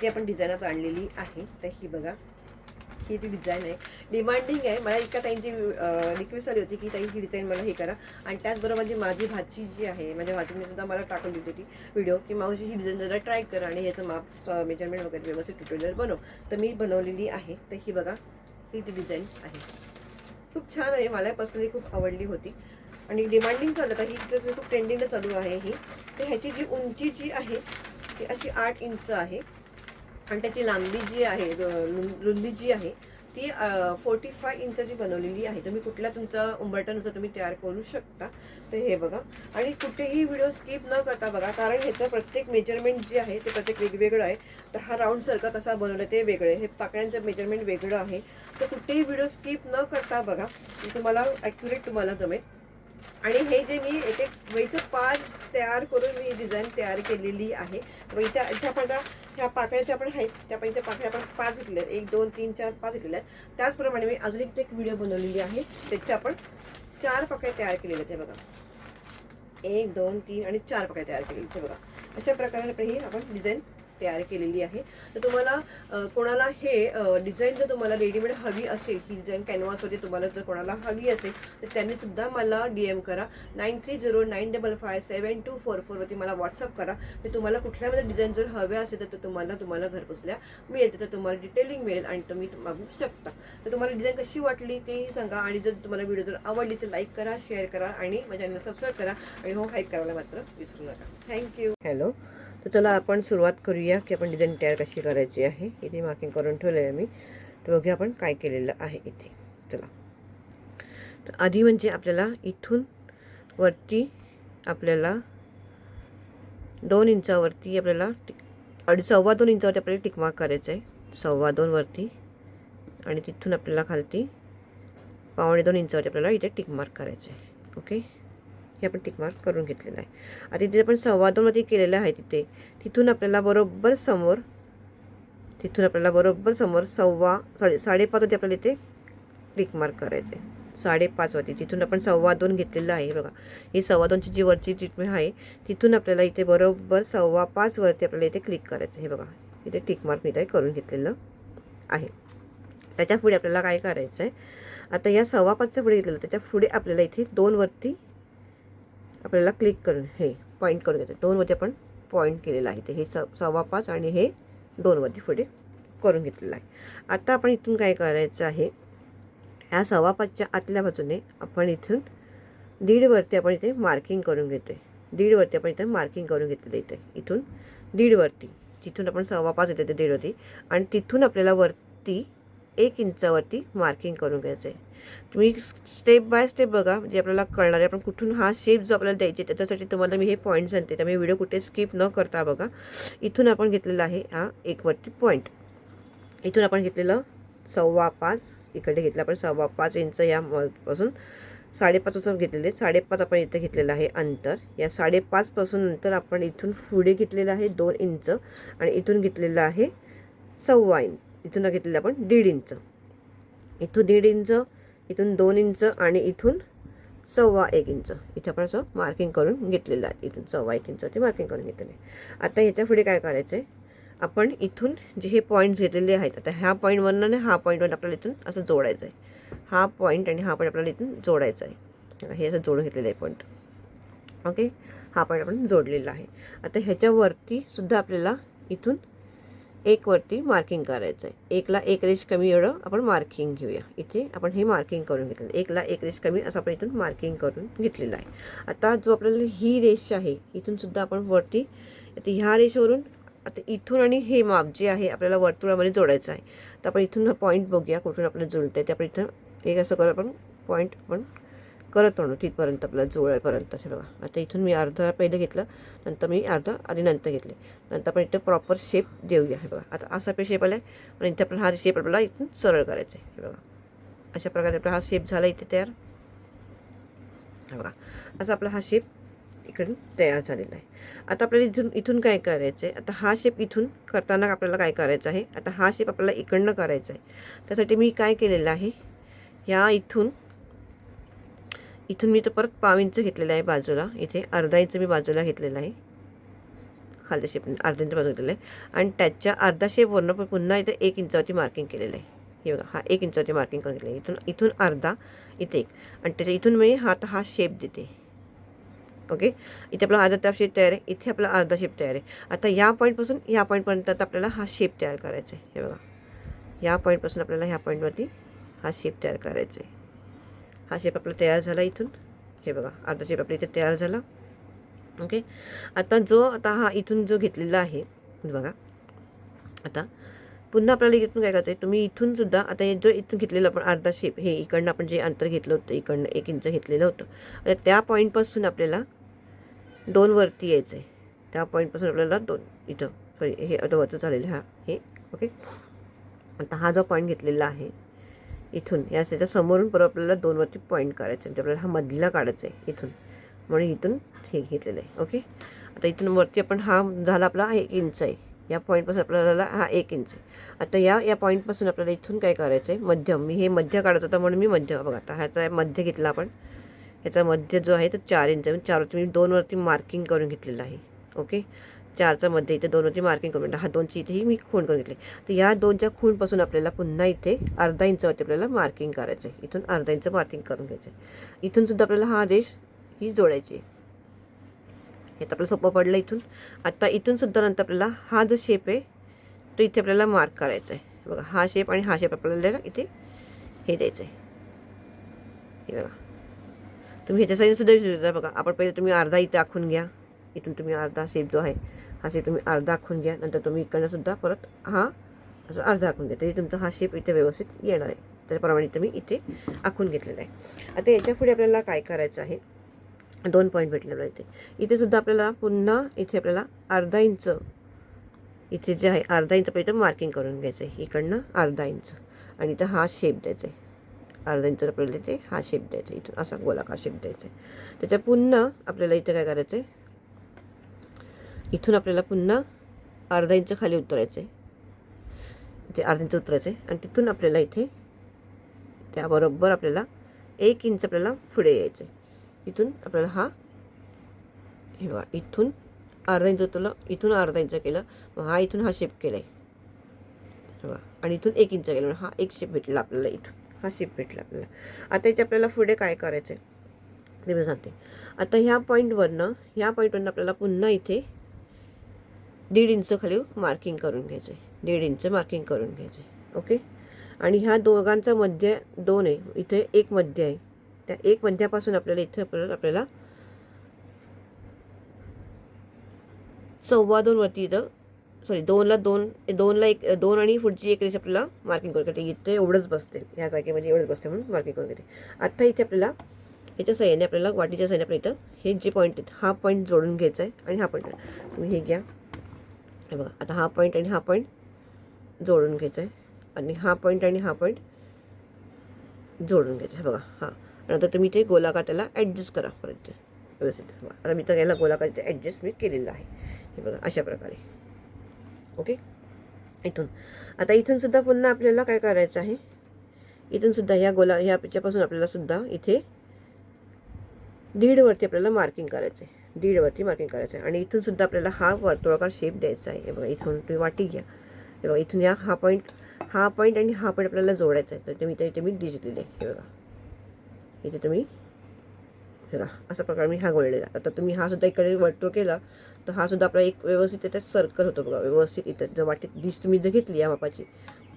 वरती आपण डिझाईनच आणलेली आहे. तर ही बघा, ही ती डिझाईन आहे, डिमांडिंग आहे. मला एका ताईंची रिक्वेस्ट आली होती की ताई ही डिझाईन मला हे करा. आणि त्याचबरोबर जी माझी भाची जी आहे, माझ्या भाचीने सुद्धा मला टाकून दिली होती व्हिडिओ की मावशी ही डिझाईन जरा ट्राय करा आणि ह्याचं माप मेजरमेंट वगैरे व्यवस्थित ट्युटोरियल बनव. तर मी बनवलेली आहे. तर ही बघा, ही ती डिझाईन आहे. खूप छान आहे, मला पर्सनली खूप आवडली होती आणि डिमांडिंग चालत आहे. ही जर खूप ट्रेंडिंगला चालू आहे ही. तर ह्याची जी उंची जी आहे ती अशी 8 इंच आहे आणि त्याची लांबी जी आहे, रुंदी जी आहे ती 45 इंचाची बनवलेली आहे. तुम्ही कुठल्या तुमचा उंबरठ्यानुसार तुम्ही तयार करू शकता. तर हे बघा, आणि कुठेही व्हिडिओ स्किप न करता बघा, कारण ह्याचं प्रत्येक मेजरमेंट जे आहे ते प्रत्येक वेगवेगळं आहे. तर हा राऊंड सारखा कसा बनवला ते वेगळं आहे, हे पाकळ्यांचं मेजरमेंट वेगळं आहे. तर कुठेही व्हिडिओ स्किप न करता बघा, तुम्हाला ॲक्युरेट तुम्हाला जमेल. आणि हे जे मी एक एक वेळचं पाच तयार करून मी डिझाईन तयार केलेली आहे. तर इथे आपण ह्या पाकळ्याच्या आपण आहेत त्या इथे पाकळ्या आपण 5 घेतल्या आहेत, 1 2 3 4 5 घेतलेल्या आहेत. त्याचप्रमाणे मी अजून एक व्हिडिओ बनवलेली आहे, त्याचे आपण 4 पाकळ्या तयार केलेल्या आहेत. हे बघा, 1 2 3 आणि 4 पाकळ्या तयार केलेली. हे बघा, अशा प्रकारे ही आपण डिझाईन तयार केलेली आहे. तर तुम्हाला कोणाला हे डिझाईन जर तुम्हाला रेडीमेड हवी असेल, ही डिझाईन कॅनव्हासवरती तुम्हाला जर कोणाला हवी असेल तर त्यांनी सुद्धा मला DM करा. 9309557244 वरती मला व्हॉट्सअप करा. तर तुम्हाला कुठल्यामध्ये डिझाईन जर हवे असेल तर तुम्हाला घरबसल्या मिळेल, त्याचं तुम्हाला डिटेलिंग मिळेल आणि तुम्ही मागू शकता. तर तुम्हाला डिझाईन कशी वाटली तेही सांगा आणि जर तुम्हाला व्हिडिओ जर आवडली तर लाईक करा, शेअर करा आणि माझ्या चॅनलला सबस्क्राईब करा आणि हो हाईक करायला मात्र विसरू नका. थँक्यू. हॅलो. तर चला आपण सुरुवात करूया की आपण डिझाईन तयार कशी करायची आहे. इथे मार्किंग करून ठेवलं आहे मी. तर बघूया आपण काय केलेलं आहे इथे. चला, तर आधी म्हणजे आपल्याला इथून वरती आपल्याला 2 इंचावरती आपल्याला 2.25 इंचावरती आपल्याला टिकमार्क करायचं आहे. 2.25 वरती आणि तिथून आपल्याला खालती 2.25 इंचावरती आपल्याला इथे टिकमार्क करायचं आहे. ओके, हे आपण टिकमार्क करून घेतलेलं आहे. आता इथे आपण 2.25 मध्ये केलेलं आहे. तिथून आपल्याला बरोबर समोर 5.5 वरती आपल्याला इथे टिकमार्क करायचं आहे. 5.5 वरती जिथून आपण 2.25 घेतलेलं आहे बघा, ही 2.25ची जी वरची ट्रीटमेंट आहे तिथून आपल्याला इथे बरोबर 5.25 वरती आपल्याला इथे क्लिक करायचं आहे. हे बघा, इथे टिकमार्क मी इथे करून घेतलेलं आहे. त्याच्या पुढे आपल्याला काय करायचं आहे, आता या 2.25च्या पुढे घेतलेलं त्याच्या पुढे आपल्याला इथे 2 वरती आपल्याला क्लिक करून हे पॉईंट करून घ्यायचं. 2 वरती आपण पॉईंट केलेलं आहे. ते हे 2.25 आणि हे 2 वरती पुढे करून घेतलेलं आहे. आता आपण इथून काय करायचं आहे, ह्या 2.25च्या आतल्या बाजूने आपण इथून 1.5 वरती आपण इथे मार्किंग करून घेतोय. 1.5 वरती आपण इथे मार्किंग करून घेतलेलं इथून 1.5 वरती, जिथून आपण 2.25 येते ते 1.5 वरती आणि तिथून आपल्याला वरती 1 इंचावरती मार्किंग करून घ्यायचं आहे. तुम्ही स्टेप बाय स्टेप बघा, म्हणजे आपल्याला कळणार आहे आपण कुठून हा शेप जो आपल्याला द्यायचे. त्याच्यासाठी तुम्हाला मी हे पॉईंट सांगते, त्यामुळे व्हिडिओ कुठे स्किप न करता बघा. इथून आपण घेतलेला आहे हा 1 वरती पॉईंट. इथून आपण घेतलेलं 2.25, इकडे घेतलं आपण 2.25 इंच यापासून 5.5 पासून घेतलेले 5.5 आपण इथे घेतलेलं आहे अंतर. या 5.5 पासून नंतर आपण इथून पुढे घेतलेलं आहे 2 इंच आणि इथून घेतलेलं आहे 1.25 इंच. इथून घेतलेलं आपण 1.5 इंच, इथून 1.5 इंच, इथून 2 इंच आणि इथून 1.25 इंच इथे आपण असं मार्किंग करून घेतलेलं आहे. इथून 1.25 इंचावरती मार्किंग करून घेतलेलं आहे. आता ह्याच्या पुढे काय करायचं आहे, आपण इथून जे हे पॉईंट्स घेतलेले आहेत, आता ह्या पॉईंटवरनं आणि हा पॉईंटवर आपल्याला इथून असं जोडायचं आहे. हा पॉईंट आणि हा पॉईंट आपल्याला इथून जोडायचा आहे. हे असं जोडून घेतलेलं आहे पॉईंट. ओके, हा पॉईंट आपण जोडलेला आहे. आता ह्याच्यावरती सुद्धा आपल्याला इथून 1 वरती मार्किंग करायचं आहे. 1ला 1 रेष कमी एवढं आपण मार्किंग घेऊया. इथे आपण हे मार्किंग करून घेतलेलं, 1ला 1 रेष कमी असं आपण इथून मार्किंग करून घेतलेलं आहे. आता जो आपल्याला ही रेष आहे इथून सुद्धा आपण वरती, आता ह्या रेषेवरून आता इथून आणि हे माप जे आहे आपल्याला वर्तुळामध्ये जोडायचं आहे. तर आपण इथून पॉईंट बघूया कुठून आपल्याला जुळतं आहे. ते आपण इथं एक असं करत आपण पॉईंट आपण करत राहू तिथपर्यंत आपल्याला जुळेपर्यंत. हे बघा, आता इथून मी अर्धा पहिले घेतलं, नंतर मी अर्धा आणि नंतर घेतले. नंतर आपण इथं प्रॉपर शेप देऊया. हे बघा, आता असा पे शेप आला आहे आणि इथे आपला हा शेप आपल्याला इथून सरळ करायचा आहे. हे बघा, अशा प्रकारे आपला हा शेप झाला इथे तयार. हे बघा, असा आपला हा शेप इकडून तयार झालेला आहे. आता आपल्याला इथून काय करायचं आहे, आता हा शेप इथून करताना आपल्याला काय करायचं आहे, आता हा शेप आपल्याला इकडनं करायचा आहे. त्यासाठी मी काय केलेलं आहे, ह्या इथून मी तर परत 1.5 इंच घेतलेलं आहे बाजूला, इथे अर्धा इंच मी बाजूला घेतलेला आहे खालच्या शेप अर्धा इंच बाजू घेतलेला आहे आणि त्याच्या अर्धा शेपवरनं पण पुन्हा इथे 1 इंचावरती मार्किंग केलेलं आहे. हे बघा हा 1 इंचावरती मार्किंग करून घेतलं आहे. इथून अर्धा इथे 1 आणि त्याच्या इथून मी हा शेप देते. ओके, इथे आपला अर्धा शेप तयार आहे, इथे आपला अर्धा शेप तयार आहे. आता या पॉईंटपासून या पॉईंटपर्यंत आपल्याला हा शेप तयार करायचा आहे. हे बघा या पॉईंटपासून आपल्याला ह्या पॉईंटवरती हा शेप तयार करायचा आहे. हा शेप आपला तयार झाला इथून. हे बघा अर्धा शेप आपल्या इथे तयार झाला. ओके, आता हा इथून जो घेतलेला आहे बघा, आता पुन्हा आपल्याला इथून काय करायचं आहे, तुम्ही इथून सुद्धा आता हे जो इथून घेतलेला आपण अर्धा शेप, हे इकडनं आपण जे अंतर घेतलं होतं इकडनं 1 इंच घेतलेलं होतं, आता त्या पॉईंटपासून आपल्याला 2 वरती यायचं आहे. त्या पॉईंटपासून आपल्याला 2 इथं सॉरी हे आता वरचं झालेलं हा हे. ओके, आता हा जो पॉईंट घेतलेला आहे इथून या त्याच्या समोरून परत आपल्याला 2 वरती पॉईंट करायचं आहे. आपल्याला हा मधला काढायचा आहे इथून, म्हणून इथून हे घेतलेलं आहे. ओके, आता इथून वरती आपण हा झाला आपला 1 इंच आहे. या पॉईंटपासून आपल्याला हा 1 इंच आहे. आता या पॉईंटपासून आपल्याला इथून काय करायचं आहे, मध्यम. मी हे मध्य काढत होता म्हणून मी मध्य बघा आता ह्याचा मध्य घेतला आपण. ह्याचा मध्य जो आहे तो 4 इंच आहे. 4वरती मी 2 वरती मार्किंग करून घेतलेलं आहे. ओके, 4चा मध्ये इथे 2 वरती मार्किंग करून हा 2ची इथेही मी खूण करून घेतली. तर या 2च्या खूणपासून आपल्याला पुन्हा इथे अर्धा इंचावरती आपल्याला मार्किंग करायचं आहे. इथून अर्धा इंच मार्किंग करून घ्यायचं आहे. इथून सुद्धा आपल्याला हा रेष ही जोडायची आहे. हे तर आपलं सोपं पडलं इथून. आता इथून सुद्धा नंतर आपल्याला हा जो शेप आहे तो इथे आपल्याला मार्क करायचा आहे. बघा हा शेप आणि हा शेप आपल्याला इथे हे द्यायचं आहे. हे बघा तुम्ही ह्याच्या साईडने सुद्धा विचारू शकता. बघा आपण पहिले तुम्ही अर्धा इथे आखून घ्या. इथून तुम्ही अर्धा शेप जो आहे हा शेप तुम्ही अर्धा आखून घ्या. नंतर तुम्ही इकडनं सुद्धा परत हा असं अर्धा आखून घ्या. तरी तुमचा हा शेप इथे व्यवस्थित येणार आहे. त्याप्रमाणे तुम्ही इथे आखून घेतलेला आहे. आता याच्या पुढे आपल्याला काय करायचं आहे, 2 पॉईंट भेटलेला इथे. इथे सुद्धा आपल्याला पुन्हा इथे आपल्याला अर्धा इंच इथे जे आहे अर्धा इंच पर्यंत मार्किंग करून घ्यायचं आहे. इकडनं अर्धा इंच आणि इथं हा शेप द्यायचा आहे. अर्धा इंच आपल्याला इथे हा शेप द्यायचा आहे. इथून असा गोलाकार शेप द्यायचा आहे. त्याच्या पुन्हा आपल्याला इथे काय करायचं आहे, इथून आपल्याला पुन्हा अर्धा इंच खाली उतरायचं आहे. इथे अर्धा इंच उतरायचं आहे आणि तिथून आपल्याला इथे त्याबरोबर आपल्याला 1 इंच आपल्याला पुढे यायचं आहे. इथून आपल्याला हा हे बघा इथून अर्धा इंच उतरलं, इथून अर्धा इंच केलं, मग हा इथून हा शेप केला आहे बघा आणि इथून 1 इंच केलं, हा एक शेप भेटला आपल्याला. इथून हा शेप भेटला आपल्याला. आता याच्या आपल्याला पुढे काय करायचं आहे ते मी सांगते. आता ह्या पॉईंटवरनं आपल्याला पुन्हा इथे 1.5 इंच खाली मार्किंग करून घ्यायचं आहे. 1.5 इंच मार्किंग करून घ्यायचं आहे. ओके, आणि ह्या दोघांचा मध्य 2 आहे. इथे 1 मध्य आहे. त्या 1 मध्यापासून आपल्याला इथे आपल्याला 2.25 वरती इथं सॉरी 2ला 2 आणि पुढची 1 रेष आपल्याला मार्किंग करून घेते. इथे एवढंच बसते, ह्या जागेमध्ये एवढंच बसते म्हणून मार्किंग करून घेते. आता इथे आपल्याला ह्याच्या सहाय्याने आपल्याला वाटीच्या सहाय्याने आपल्या इथं हे जे पॉईंट आहेत हा पॉईंट जोडून घ्यायचा आहे आणि हा पॉईंट तुम्ही हे घ्या. हे बघा आता हा पॉईंट आणि हा पॉईंट जोडून घ्यायचा आहे आणि हा पॉईंट आणि हा पॉईंट जोडून घ्यायचं आहे. बघा हा, नंतर तुम्ही ते गोलाकार त्याला ॲडजस्ट करा परत व्यवस्थित. आता मी तर याला गोलाकार इथे ॲडजस्ट मी केलेलं आहे. हे बघा अशा प्रकारे. ओके, इथून सुद्धा पुन्हा आपल्याला काय करायचं आहे, इथून सुद्धा ह्या पिच्यापासून आपल्याला सुद्धा इथे 1.5 वरती आपल्याला मार्किंग करायचं आहे. 1.5 वरती मार्किंग करायचं आहे आणि इथून सुद्धा आपल्याला हा वर्तुळाकार शेप द्यायचा आहे. हे बघा इथून तुम्ही वाटी घ्या. हे बघा इथून हा पॉईंट आणि हा पॉईंट आपल्याला जोडायचा आहे. तर इथे मी दिसलेले आहे. हे बघा इथे तुम्ही बघा अशा प्रकारे मी हा गोळलेला. आता तुम्ही हा सुद्धा इकडे वर्तुळ केला तर हा सुद्धा आपला एक व्यवस्थित त्याच्यात सर्कल होतो. बघा व्यवस्थित इथं जर वाटीत डिश तुम्ही जर घेतली या मापाची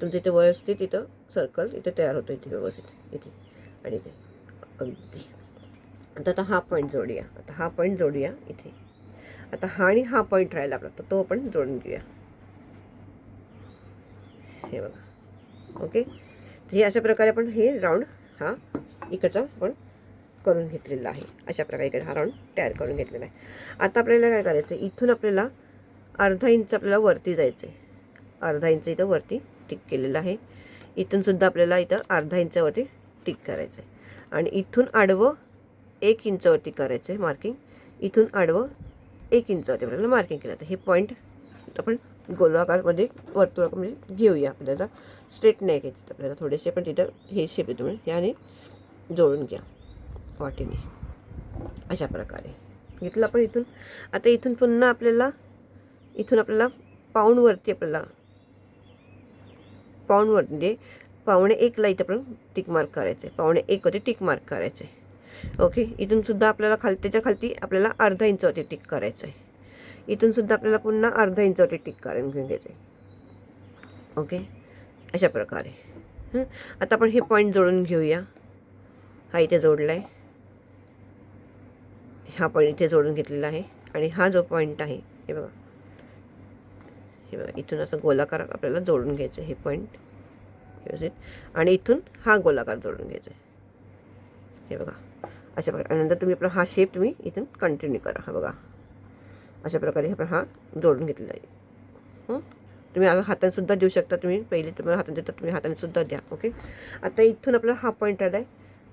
तुमच्या इथे व्यवस्थित इथं सर्कल इथे तयार होतो. इथे व्यवस्थित इथे आणि इथे अगदी. आता हा पॉईंट जोडूया. आता हा पॉईंट जोडूया इथे. आता हा आणि हा पॉईंट राहिला आपला तर तो आपण जोडून घेऊया. हे बघा. ओके, हे अशा प्रकारे आपण हे राऊंड हा इकडचा आपण करून घेतलेला आहे. अशा प्रकारे इकडे हा राऊंड तयार करून घेतलेला आहे. आता आपल्याला काय करायचं आहे, इथून आपल्याला अर्धा इंच आपल्याला वरती जायचं आहे. अर्धा इंच इथं वरती टिक केलेलं आहे. इथून सुद्धा आपल्याला इथं अर्धा इंचावरती टिक करायचं आहे आणि इथून आडवं 1 इंचावरती करायचं आहे मार्किंग. इथून आडवं 1 इंचावरती आपल्याला मार्किंग केलं. तर हे पॉईंट आपण गोलाकारमध्ये वर्तुळामध्ये घेऊया. आपल्याला स्ट्रेट नाही घ्यायचं, आपल्याला थोडेसे पण तिथं हे शेप येतो म्हणून याने जोडून घ्या वाटीने. अशा प्रकारे घेतलं आपण इथून. आता इथून पुन्हा आपल्याला इथून आपल्याला पाऊणवरती आपल्याला पाऊणवर म्हणजे पावणे 1ला इथे आपण टिक मार्क करायचे, पावणे 1 वरती टिक मार्क करायचे. ओके, इथून सुद्धा आपल्याला त्याच्या खालती आपल्याला अर्धा इंचावरती टिक करायचं आहे. इथून सुद्धा आपल्याला पुन्हा अर्धा इंचावरती टिक करून घेऊन घ्यायचं आहे. ओके, अशा प्रकारे. आता आपण हे पॉईंट जोडून घेऊया. हा इथे जोडला आहे, हा पॉईंट इथे जोडून घेतलेला आहे. आणि हा जो पॉईंट आहे हे बघा, हे बघा, इथून असं गोलाकार आपल्याला जोडून घ्यायचं आहे हे पॉईंट व्यवस्थित. आणि इथून हा गोलाकार जोडून घ्यायचा आहे. हे बघा अशा प्रकारे. नंतर तुम्ही आपला हा शेप तुम्ही इथून कंटिन्यू करा. हा बघा अशा प्रकारे आपण हा जोडून घेतलेला आहे. तुम्ही हाताने सुद्धा देऊ शकता. तुम्ही पहिले तुम्हाला हाताने देता, तुम्ही हाताने सुद्धा द्या. ओके, आता इथून आपला हा पॉईंट आला आहे.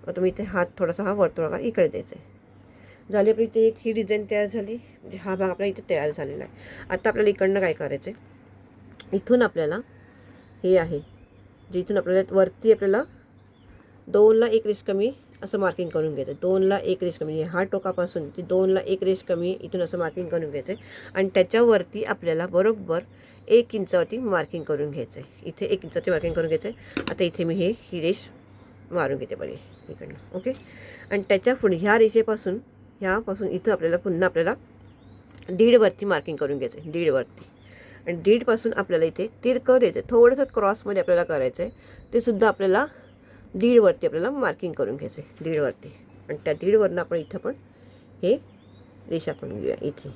तुम्ही इथे हात थोडासा हा वर्तुळाकार इकडे द्यायचा आहे. झाली आपली इथे एक ही डिझाईन तयार झाली. म्हणजे हा भाग आपला इथे तयार झालेला आहे. आता आपल्याला इकडनं काय करायचं आहे, इथून आपल्याला हे आहे जिथून आपल्याला वरती आपल्याला 2ला 1 रेष कमी असं मार्किंग करून घ्यायचं. 2ला 1 रेष कमी, हा टोकापासून ती 2ला 1 रेष कमी इथून असं मार्किंग करून घ्यायचं आहे. आणि त्याच्यावरती आपल्याला बरोबर 1 इंचावरती मार्किंग करून घ्यायचं आहे. इथे 1 इंचावरती मार्किंग करून घ्यायचं आहे. आता इथे मी ही रेष मारून घेते बरे इकडनं. ओके, आणि त्याच्या पुढे ह्या रेषेपासून इथं आपल्याला पुन्हा आपल्याला 1.5वरती मार्किंग करून घ्यायचं आहे. 1.5वरती, आणि 1.5पासून आपल्याला इथे तिरकं द्यायचं आहे. थोडंसं क्रॉसमध्ये आपल्याला करायचं आहे. ते सुद्धा आपल्याला 1.5वरती आपल्याला मार्किंग करून घ्यायचं आहे. 1.5वरती, आणि त्या 1.5वरनं आपण इथं पण हे रेषा आखून घेऊया. इथे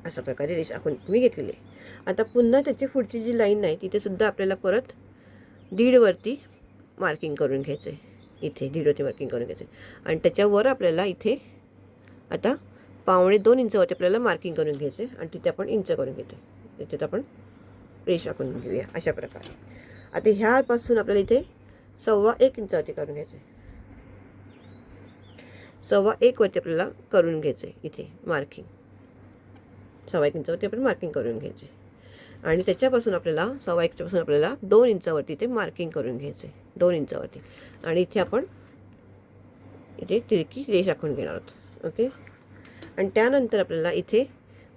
अशा प्रकारे रेषा आखून मी घेतलेली आहे. आता पुन्हा त्याची पुढची जी लाईन आहे तिथे सुद्धा आपल्याला परत 1.5वरती मार्किंग करून घ्यायचं आहे. इथे 1.5वरती मार्किंग करून घ्यायचं आहे. आणि त्याच्यावर आपल्याला इथे आता पावणे 2 इंचावरती आपल्याला मार्किंग करून घ्यायचं आहे. आणि तिथे आपण इंच करून घेतो. तिथे आपण रेषा आखून घेऊया अशा प्रकारे. आता ह्यापासून आपल्याला इथे 1.25 इंचावरती करून घ्यायचं आहे. 1.25 वरती आपल्याला करून घ्यायचं आहे इथे मार्किंग. 1.25 इंचावरती आपण मार्किंग करून घ्यायचे. आणि त्याच्यापासून आपल्याला 1.25 पासून आपल्याला 2 इंचावरती इथे मार्किंग करून घ्यायचं आहे. 2 इंचावरती, आणि इथे आपण इथे तिरकी रेष आखून घेणार आहोत. ओके, आणि त्यानंतर आपल्याला इथे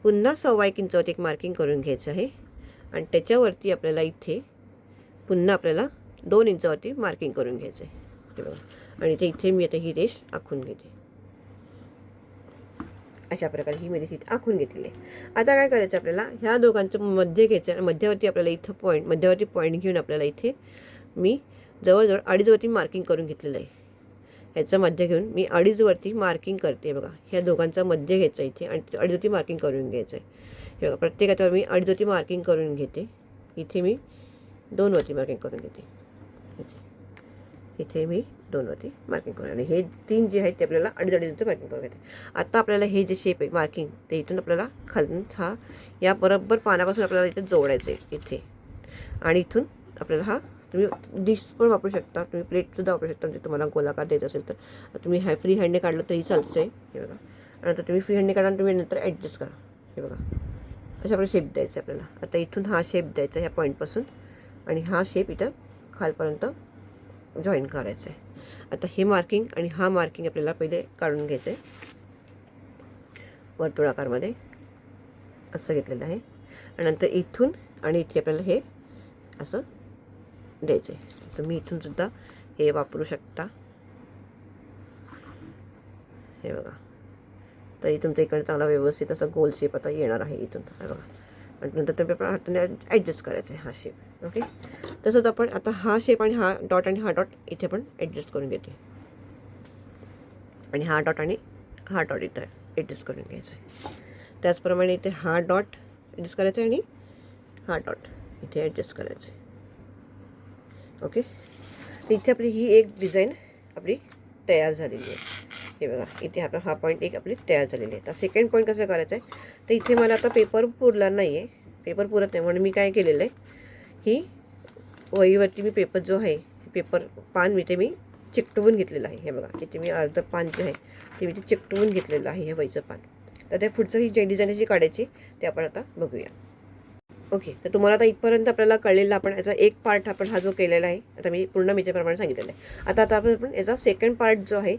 पुन्हा 1.25 इंचावरती एक मार्किंग करून घ्यायचं आहे. आणि त्याच्यावरती आपल्याला इथे पुन्हा आपल्याला 2 इंचावरती मार्किंग करून घ्यायचं आहे. हे बघा, आणि इथे मी आता ही रेष आखून घेते. अशा प्रकारे ही मी रेष इथे आखून घेतलेली आहे. आता काय करायचं आपल्याला, ह्या दोघांचं मध्य घ्यायचं आहे. मध्यावरती आपल्याला इथं मध्यावरती पॉईंट घेऊन आपल्याला इथे मी जवळजवळ 2.5वरती मार्किंग करून घेतलेलं आहे. ह्याचं मध्य घेऊन मी 2.5वरती मार्किंग करते. बघा, ह्या दोघांचा मध्य घ्यायचा इथे आणि 2.5वरती मार्किंग करून घ्यायचं आहे. हे बघा, प्रत्येकाच्यावर मी 2.5वरती मार्किंग करून घेते. इथे मी 2वरती मार्किंग करून घेते. इथे मी 2वरती मार्किंग करून, आणि हे 3 जे आहेत ते आपल्याला 2.5 मार्किंग करून घेते. आता आपल्याला हे जे शेप आहे मार्किंग ते इथून आपल्याला खालून हा या बरोबर पानापासून आपल्याला इथे जोडायचं आहे इथे. आणि इथून आपल्याला हा तुम्ही डिश पण वापरू शकता, तुम्ही प्लेटसुद्धा वापरू शकता. म्हणजे तुम्हाला गोलाकार द्यायचा असेल तर तुम्ही फ्री हँडने काढलं तरी चालतं आहे. हे बघा, आणि नंतर तुम्ही फ्री हँडने काढा आणि तुम्ही नंतर ॲडजस्ट करा. हे बघा, अशा प्रकारे शेप द्यायचा आपल्याला. आता इथून हा शेप द्यायचा ह्या पॉईंटपासून, आणि हा शेप इथं खालपर्यंत जॉईन करायचं आहे. आता हे मार्किंग आणि हा मार्किंग आपल्याला पहिले काढून घ्यायचं आहे. वर्तुळाकारमध्ये असं घेतलेलं आहे. आणि नंतर इथून आणि इथे आपल्याला हे असं द्यायचं आहे. तुम्ही इथून सुद्धा हे वापरू शकता. हे बघा, तरी तुमच्या इकडे चांगला व्यवस्थित असा गोल शेप आता येणार आहे इथून. हे बघा, आणि नंतर तुम्ही आपल्या हाताने ॲडजस्ट करायचं आहे हा शेप. ओके, तसंच आपण आता हा शेप आणि हा डॉट इथे पण ॲडजस्ट करून घेते. आणि हा डॉट इथं ॲडजस्ट करून घ्यायचं आहे. त्याचप्रमाणे इथे हा डॉट ॲडजस्ट करायचा आहे आणि हा डॉट इथे ॲडजस्ट करायचं आहे. ओके, इथे आपली ही एक डिझाईन आपली तयार झालेली आहे. हे बघा, इथे आपला हा पॉईंट एक आपली तयार झालेली आहे. तर सेकंड पॉईंट कसं करायचं आहे, तर इथे मला आता पेपर पुरला नाही आहे. पेपर पुरत नाही म्हणून मी काय केलेलं आहे, ही वहीवरती मी पेपर जो आहे पेपर पान इथे मी चिकटवून घेतलेलं आहे. हे बघा, इथे मी अर्ध पान जे आहे ते मी ते चिकटवून घेतलेलं आहे हे वहीचं पान. तर त्या पुढचं ही जे डिझाईन अशी काढायची ते आपण आता बघूया. ओके, तर तुम्हाला आता इथपर्यंत आपल्याला कळलेला आपण याचा एक पार्ट आपण हा जो केलेला आहे, आता मी पूर्ण मीच्याप्रमाणे सांगितलेलं आहे. आता आपण याचा सेकंड पार्ट जो आहे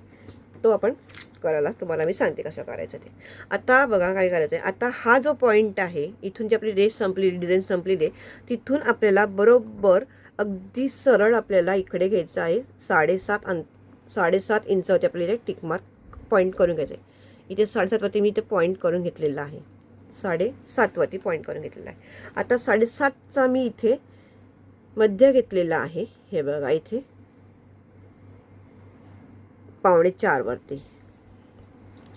तो आपण करायला तुम्हाला मी सांगते कसं करायचं ते. आता बघा काय करायचं आहे. आता हा जो पॉईंट आहे, इथून जी आपली रेष संपली, डिझाईन संपलेली आहे, तिथून आपल्याला बरोबर अगदी सरळ आपल्याला इकडे घ्यायचं आहे 7.5 इंचावरती आपल्याला टिक मार्क पॉईंट करून घ्यायचं आहे. इथे 7.5 वरती मी इथे पॉईंट करून घेतलेला आहे. 7.5 वरती पॉईंट करून घेतलेला आहे. आता 7.5चा मी इथे मध्य घेतलेला आहे. हे बघा इथे 4.5 वरती,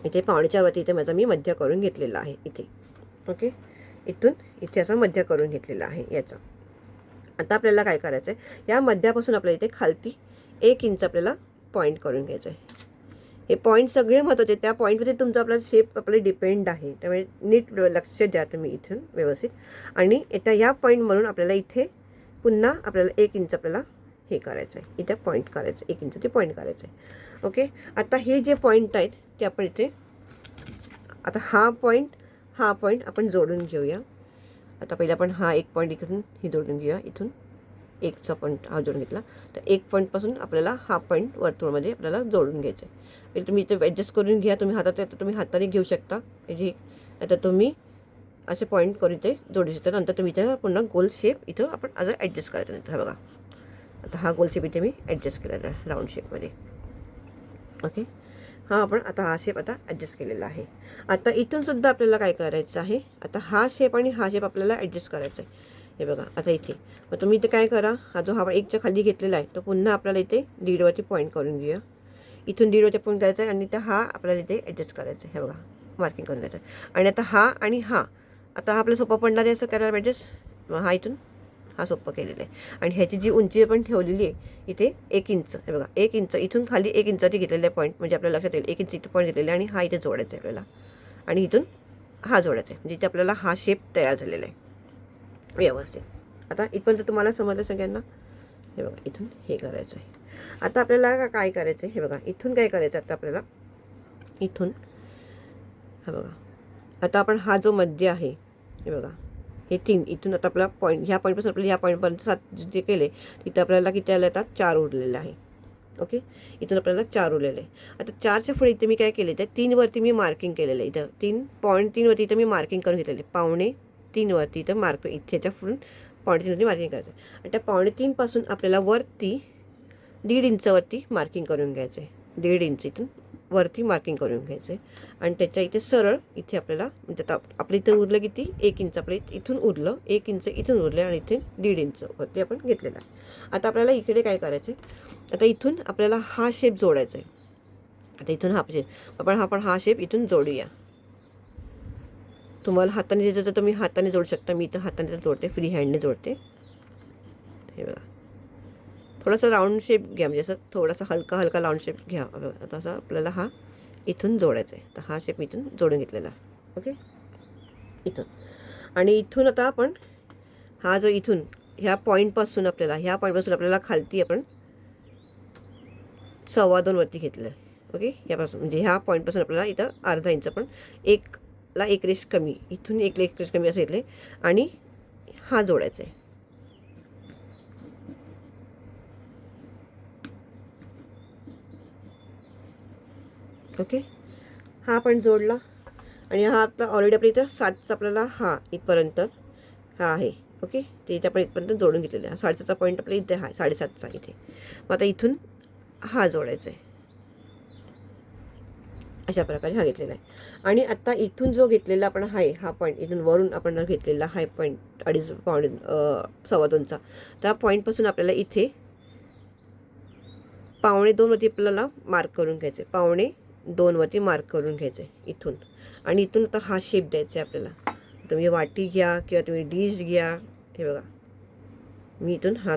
इथे 4.5 वरती इथे माझा मी मध्य करून घेतलेला आहे इथे. ओके, इथून इथे असं मध्य करून घेतलेला आहे याचा. आता आपल्याला काय करायचं आहे, या मध्यापासून आपल्याला इथे खालती 1 इंच आपल्याला पॉईंट करून घ्यायचं आहे. हे पॉईंट सगळे महत्त्वाचे, त्या पॉईंटमध्ये तुमचा आपला शेप आपले डिपेंड आहे. त्यामुळे नीट लक्ष द्या तुम्ही इथून व्यवस्थित. आणि आता या पॉईंटवरून आपल्याला इथे पुन्हा आपल्याला 1 इंच आपल्याला हे करायचं आहे, इथे पॉईंट करायचं आहे, 1 इंच ते पॉईंट करायचं आहे. ओके, आता हे जे पॉईंट आहेत ते आपण इथे, आता हा पॉईंट आपण जोडून घेऊया. आता पहिला आपण हा एक पॉईंट इकडून हे जोडून घेऊया. इथून 1चा पॉईंट हा जोडून घेतला, तर 1 पॉईंटपासून आपल्याला हा पॉईंट वर्तुळमध्ये आपल्याला जोडून घ्यायचं आहे. पहिले तुम्ही इथे ॲडजस्ट करून घ्या. तुम्ही तुम्ही हाताने घेऊ शकता. म्हणजे आता तुम्ही असे पॉईंट करून इथे जोडू शकता. नंतर तुम्ही इथे पुन्हा गोल शेप इथं आपण आज ॲडजस्ट करायचा. नंतर बघा आता हा गोल शेप इथे मी ॲडजस्ट केलेला आहे राऊंड शेपमध्ये. ओके, हा आपण आता हा शेप आता ॲडजस्ट केलेला आहे. आता इथून सुद्धा आपल्याला काय करायचं आहे, आता हा शेप आणि हा शेप आपल्याला ॲडजस्ट करायचा आहे. हे बघा आता इथे मग तुम्ही इथे काय करा, हा जो हा 1च्या खाली घेतलेला आहे तो पुन्हा आपल्याला इथे 1.5 वरती पॉईंट करून घेऊया. इथून 1.5 वरती पॉईंट करायचा आहे आणि इथे हा आपल्याला इथे ॲडजस्ट करायचा आहे. हे बघा मार्किंग करून घ्यायचं आहे. आणि आता हा आणि हा, आता हा आपल्याला सोपं पडणार आहे असं करायला ॲडजस्ट. हा इथून हा सोपं केलेला आहे. आणि ह्याची जी उंची आपण ठेवलेली आहे इथे 1 इंच, हे बघा 1 इंच इथून खाली 1 इंचावरती घेतलेला आहे पॉईंट. म्हणजे आपल्याला लक्षात येईल 1 इंच इथे पॉईंट घेतलेला आहे आणि हा इथे जोडायचा आहे आपल्याला. आणि इथून हा जोडायचा आहे. म्हणजे इथे आपल्याला हा शेप तयार झालेला आहे व्यवस्थित. आता इथपर्यंत तुम्हाला समजलं सगळ्यांना. हे बघा इथून हे करायचं आहे. आता आपल्याला काय करायचं आहे, हे बघा इथून काय करायचं आता आपल्याला, इथून हा बघा आता आपण हा जो मध्य आहे, हे बघा हे 3, इथून आता आपला पॉईंट, ह्या पॉईंटपासून आपल्याला ह्या पॉईंटपर्यंत 7 जे केले तिथं आपल्याला किती आलं, आता 4 उरलेलं आहे. ओके, इथून आपल्याला 4 उरलेलं आहे. आता 4च्या पुढे इथे मी काय केले, तर 3 वरती मी मार्किंग केलेलं आहे. इथं 3.3 वरती इथं मी मार्किंग करून घेतलेले. 2.5 वरती इथं मार्क, इथेच्या फुल 2.5 वरती मार्किंग करायचं. आणि त्या 2.5 पासून आपल्याला वरती 1.5 इंचावरती मार्किंग करून घ्यायचं आहे. 1.5 इंच इथून वरती मार्किंग करून घ्यायचं आहे. आणि त्याच्या इथे सरळ इथे आपल्याला, म्हणजे आता आपलं इथं उरलं किती, 1 इंच आपलं इथून उरलं, 1 इंच इथून उरलं आणि इथे 1.5 इंच वरती आपण घेतलेलं आहे. आता आपल्याला इकडे काय करायचं आहे, आता इथून आपल्याला हा शेप जोडायचा आहे. आता इथून हा शेप आपण हा शेप इथून जोडूया. तुम्हाला हाताने जे तुम्ही हाताने जोडू शकता. मी इथं हाताने जोडते, फ्री हँडने जोडते. हे बघा थोडासा राऊंड शेप घ्या, म्हणजे असं थोडासा हलका राऊंड शेप घ्या. आता असं आपल्याला हा इथून जोडायचा आहे. तर हा शेप इथून जोडून घेतलेला. ओके, इथून आणि इथून आता आपण हा जो इथून ह्या पॉईंटपासून आपल्याला खालती आपण 2.25 वरती घेतलं आहे. ओके, यापासून म्हणजे ह्या पॉईंटपासून आपल्याला इथं अर्धा इंच आपण 1ला 1 रेष कमी, इथून 1ला 1 रेष कमी असं घेतले आणि हा जोडायचा आहे. ओके, हा आपण जोडला आणि हा आता ऑलरेडी आपल्या इथं 7चा आपल्याला हा इथपर्यंत हा आहे. ओके, ते इथे आपण इथपर्यंत जोडून घेतलेलं आहे. 7.5चा पॉईंट आपल्या इथे आहे, 7.5चा इथे. मग आता इथून हा जोडायचा आहे. अशा प्रकारे हा घेतलेला आहे. आणि आता इथून जो घेतलेला आपण आहे हा पॉईंट, इथून वरून आपण घेतलेला हा पॉईंट 2.5 त्या पॉईंटपासून आपल्याला इथे 2.25 वरती आपल्याला मार्क करून घ्यायचे. 2.25 वरती मार्क करून घ्यायचे इथून. आणि इथून आता हा शेप द्यायचा आहे आपल्याला. तुम्ही वाटी घ्या किंवा तुम्ही डिश घ्या. हे बघा मी इथून हा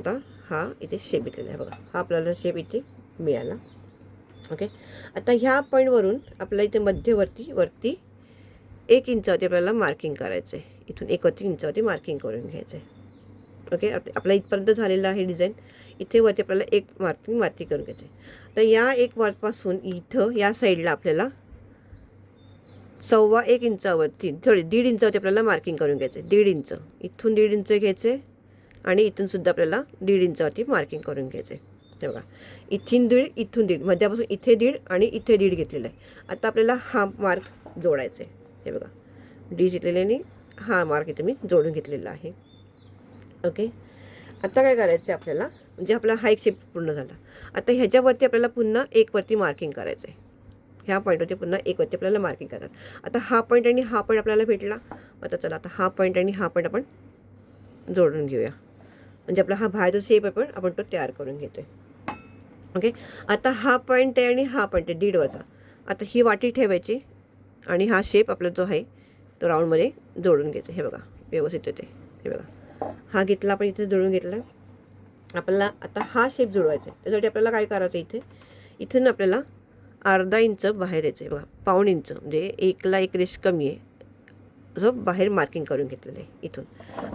इथे शेप घेतलेला आहे. बघा हा आपल्याला शेप इथे मिळाला. ओके, आता ह्या पॉईंटवरून आपल्याला इथे मध्यवरती 1 इंचावरती आपल्याला मार्किंग करायचं आहे. इथून 1 इंचावरती मार्किंग करून घ्यायचं आहे. ओके, आपला इथपर्यंत झालेला आहे डिझाईन. इथे वरती आपल्याला 1 मार्किंग करून घ्यायचं आहे. तर या 1 मार्कपासून इथं या साईडला आपल्याला 1.25 इंचावरती 1.5 इंचावरती आपल्याला मार्किंग करून घ्यायचं आहे. 1.5 इंच इथून 1.5 इंच घ्यायचे आणि इथून सुद्धा आपल्याला 1.5 इंचावरती मार्किंग करून घ्यायचे. हे बघा, इथून दीड, इथून दीड, मध्यापासून इथे दीड आणि इथे दीड घेतलेला आहे. आता आपल्याला हा मार्क जोडायचा आहे. हे बघा, डी घेतलेल्याने हा मार्क इथे मी जोडून घेतलेला आहे. ओके, आता काय करायचं आहे आपल्याला, म्हणजे आपला हा एक शेप पूर्ण झाला. आता ह्याच्यावरती आपल्याला पुन्हा एकवरती मार्किंग करायचं आहे. ह्या पॉईंटवरती पुन्हा एकवरती आपल्याला मार्किंग करायचं. आता हा पॉईंट आणि हा पॉईंट आपल्याला भेटला. आता चला, आता हा पॉईंट आणि हा पॉईंट आपण जोडून घेऊया. म्हणजे आपला हा बाहेरचा शेप आहे पण आपण तो तयार करून घेतोय. ओके, आता हा पॉईंट आहे आणि हा पॉईंट आहे दीडवरचा. आता ही वाटी ठेवायची आणि हा शेप आपला जो आहे तो राऊंडमध्ये जोडून घ्यायचा. हे बघा, व्यवस्थित येते. हे बघा, हा घेतला आपण इथे जोडून घेतला. आपल्याला आता हा शेप जुळवायचा आहे. त्यासाठी आपल्याला काय करायचं आहे, इथून आपल्याला अर्धा इंच बाहेर यायचं आहे. बघा, पाऊण इंच म्हणजे एकला एक रेष कमी आहे असं बाहेर मार्किंग करून घेतलेलं आहे इथून.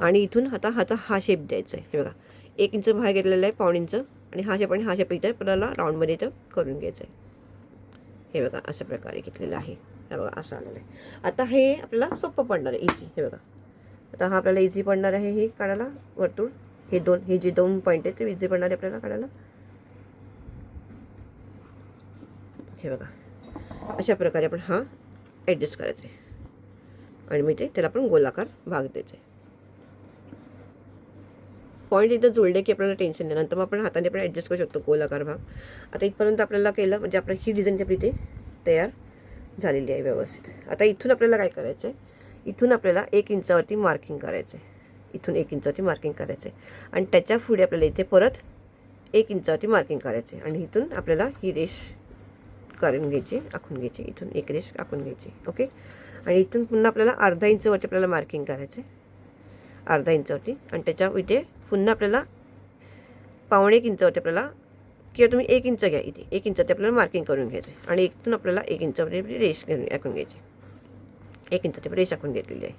आणि इथून आता हा शेप द्यायचा आहे. हे बघा, 1 इंच बाहेर घेतलेला आहे, पाऊण इंच, आणि हा शेप आणि हा शेप इथं आपल्याला राऊंडमध्ये इथं करून घ्यायचं आहे. हे बघा, अशा प्रकारे घेतलेलं आहे. हे बघा, असं आलेलं आहे. आता हे आपल्याला सोपं पडणार आहे, इझी. हे बघा, आता हा आपल्याला इझी पडणार आहे हे काढायला वर्तुळ. हे जे 2 पॉईंट आहेत ते इझी पडणार आहे आपल्याला काढायला. हे बघा, अशा प्रकारे आपण हा ॲडजस्ट करायचा आहे आणि मग त्याला आपण गोलाकार भाग द्यायचा आहे. पॉईंट इथं जुळले की आपल्याला टेन्शन नाही, नंतर मग आपण हाताने पण ॲडजस्ट करू शकतो गोलाकार भाग. आता इथपर्यंत आपल्याला केलं म्हणजे आपलं ही डिझाईन आपली इथे तयार झालेली आहे व्यवस्थित. आता इथून आपल्याला काय करायचं आहे, इथून आपल्याला 1 इंचावरती मार्किंग करायचं आहे. इथून 1 इंचावरती मार्किंग करायचं आहे आणि त्याच्या पुढे आपल्याला इथे परत 1 इंचावरती मार्किंग करायचं आहे. आणि इथून आपल्याला ही रेष करून घ्यायची, आखून घ्यायची. इथून एक रेष आखून घ्यायची. ओके, आणि इथून पुन्हा आपल्याला अर्धा इंचावरती आपल्याला मार्किंग करायचं आहे, अर्धा इंचावरती. आणि त्याच्या इथे पुन्हा आपल्याला पाऊण 1 इंचावरती आपल्याला, किंवा तुम्ही 1 इंच घ्या, इथे 1 इंचावरती आपल्याला मार्किंग करून घ्यायचं आहे. आणि इथून आपल्याला 1 इंचावरती रेष आखून घ्यायची. 1 इंचावरती रेष आखून घेतलेली आहे.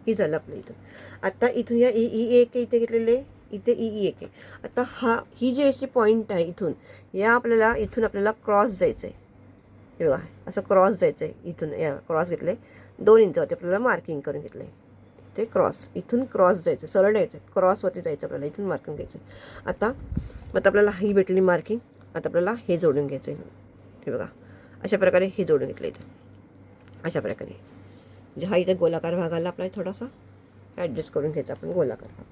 ही झालं आपलं इथून. आता इथून या ई एक इथे घेतलेले आहे, इथे ई एक आहे. आता ही जी रेषची पॉईंट आहे इथून इथून आपल्याला क्रॉस जायचं आहे. हे बघा, असं क्रॉस जायचं आहे. इथून या क्रॉस घेतले, 2 इंचावरती आपल्याला मार्किंग करून घेतलं आहे. ते क्रॉस, इथून क्रॉस जायचं, सरळ यायचं, क्रॉसवरती जायचं आपल्याला, इथून मार्किंग घ्यायचं. आता आपल्याला ही भेटली मार्किंग. आता आपल्याला हे जोडून घ्यायचं आहे. हे बघा, अशा प्रकारे हे जोडून घेतलं इथं, अशा प्रकारे. म्हणजे हा इथे गोलाकार भागाला आपला थोडासा ॲडजस्ट करून घ्यायचा आपण गोलाकार भाग.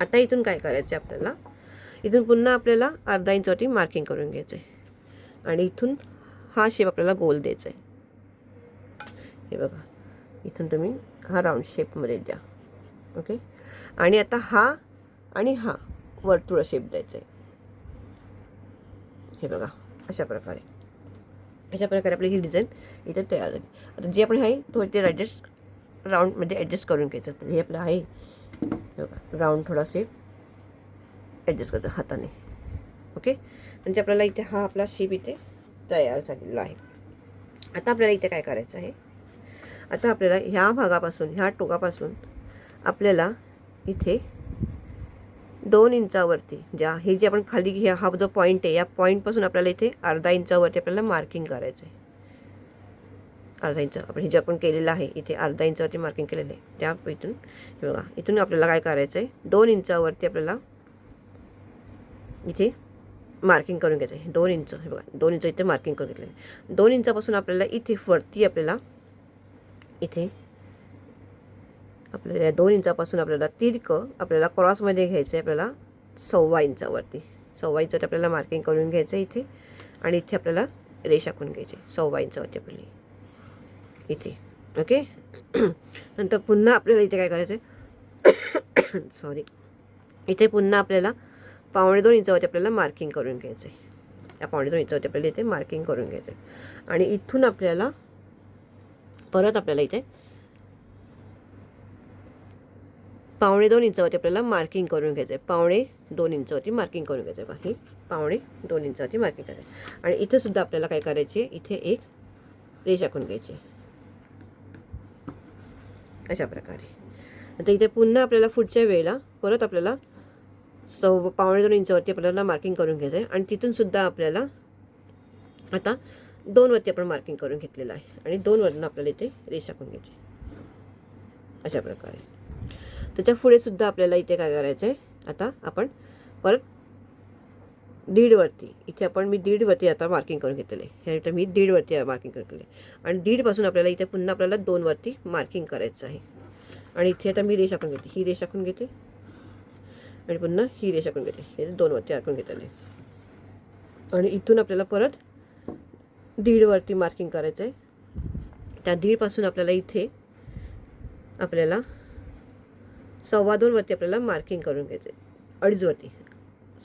आता इथून काय करायचं आहे आपल्याला, इथून पुन्हा आपल्याला अर्धा इंचावरती मार्किंग करून घ्यायचं आहे आणि इथून हा शेप आपल्याला गोल द्यायचा आहे. हे बघा, इथून तुम्ही हा राऊंड शेपमध्ये द्या. ओके, आणि आता हा आणि हा वर्तुळ शेप द्यायचा आहे. हे बघा, अशा प्रकारे आपली ही डिझाईन इथे तयार झाली. आता जे आपण आहे तो इथे ॲडजस्ट राऊंडमध्ये ॲडजस्ट करून घ्यायचं. तर हे आपलं आहे, हे बघा, राऊंड थोडासे ॲडजस्ट करायचं हाताने. ओके, म्हणजे आपल्याला इथे हा आपला शेप इथे तयार झालेला आहे. आता आपल्याला इथे काय करायचं आहे, आता आपल्याला ह्या भागापासून, ह्या टोकापासून आपल्याला इथे 2 इंचावरती हे जे आपण खाली हा जो पॉईंट आहे, या पॉईंटपासून आपल्याला इथे अर्धा इंचावरती आपल्याला मार्किंग करायचं आहे. अर्धा इंच आपण हे जे आपण केलेलं आहे, इथे अर्धा इंचावरती मार्किंग केलेलं आहे. त्या इथून हे बघा, इथून आपल्याला काय करायचं आहे, 2 इंचावरती आपल्याला इथे मार्किंग करून घ्यायचं आहे. 2 इंच, हे बघा, 2 इंच इथे मार्किंग करून घेतलं आहे. 2 इंचापासून आपल्याला इथे वरती आपल्याला इथे आपल्याला 2 इंचापासून आपल्याला तिरकं आपल्याला क्रॉसमध्ये घ्यायचं आहे. आपल्याला 1.25 इंचावरती, 1.25 इंचावरती आपल्याला मार्किंग करून घ्यायचं आहे इथे. आणि इथे आपल्याला रेष आखून घ्यायची 1.25 इंचावरती आपली इथे. ओके, नंतर पुन्हा आपल्याला इथे काय करायचं आहे, सॉरी, इथे पुन्हा आपल्याला 1.25 इंचावरती आपल्याला मार्किंग करून घ्यायचं आहे. या 1.25 इंचावरती आपल्याला इथे मार्किंग करून घ्यायचं आहे. आणि इथून आपल्याला परत आपल्याला इथे 1.25 इंचावरती आपल्याला मार्किंग करून घ्यायचं आहे. 1.25 इंचावरती मार्किंग करून घ्यायचं आहे. ही 1.25 इंचावरती मार्किंग करायचं आहे. आणि इथे सुद्धा आपल्याला काय करायची आहे, इथे एक रेष आखून घ्यायची आहे, अशा प्रकारे. आता इथे पुन्हा आपल्याला पुढच्या वेळेला परत आपल्याला 1.25 इंचावरती आपल्याला मार्किंग करून घ्यायचं आहे. आणि तिथून सुद्धा आपल्याला आता 2 वरती आपण मार्किंग करून घेतलेलं आहे. आणि 2 वरनं आपल्याला इथे रेष आखून घ्यायची, अशा प्रकारे. त्याच्या पुढे सुद्धा आपल्याला इथे काय करायचं आहे, आता आपण परत दीडवरती इथे आपण मी दीडवरती आता मार्किंग करून घेतलेलं आहे. ह्यानंतर मी दीडवरती मार्किंग केलेलं आहे आणि दीडपासून आपल्याला इथे पुन्हा आपल्याला 2वरती मार्किंग करायचं आहे. आणि इथे आता मी रेष आखून घेते, ही रेष आखून घेते आणि पुन्हा ही रेष आखून घेते. हे 2वरती आखून घेतलेलं आहे आणि इथून आपल्याला परत दीडवरती मार्किंग करायचं आहे. त्या दीडपासून आपल्याला इथे आपल्याला 2.25वरती आपल्याला मार्किंग करून घ्यायचं आहे. 2.5वरती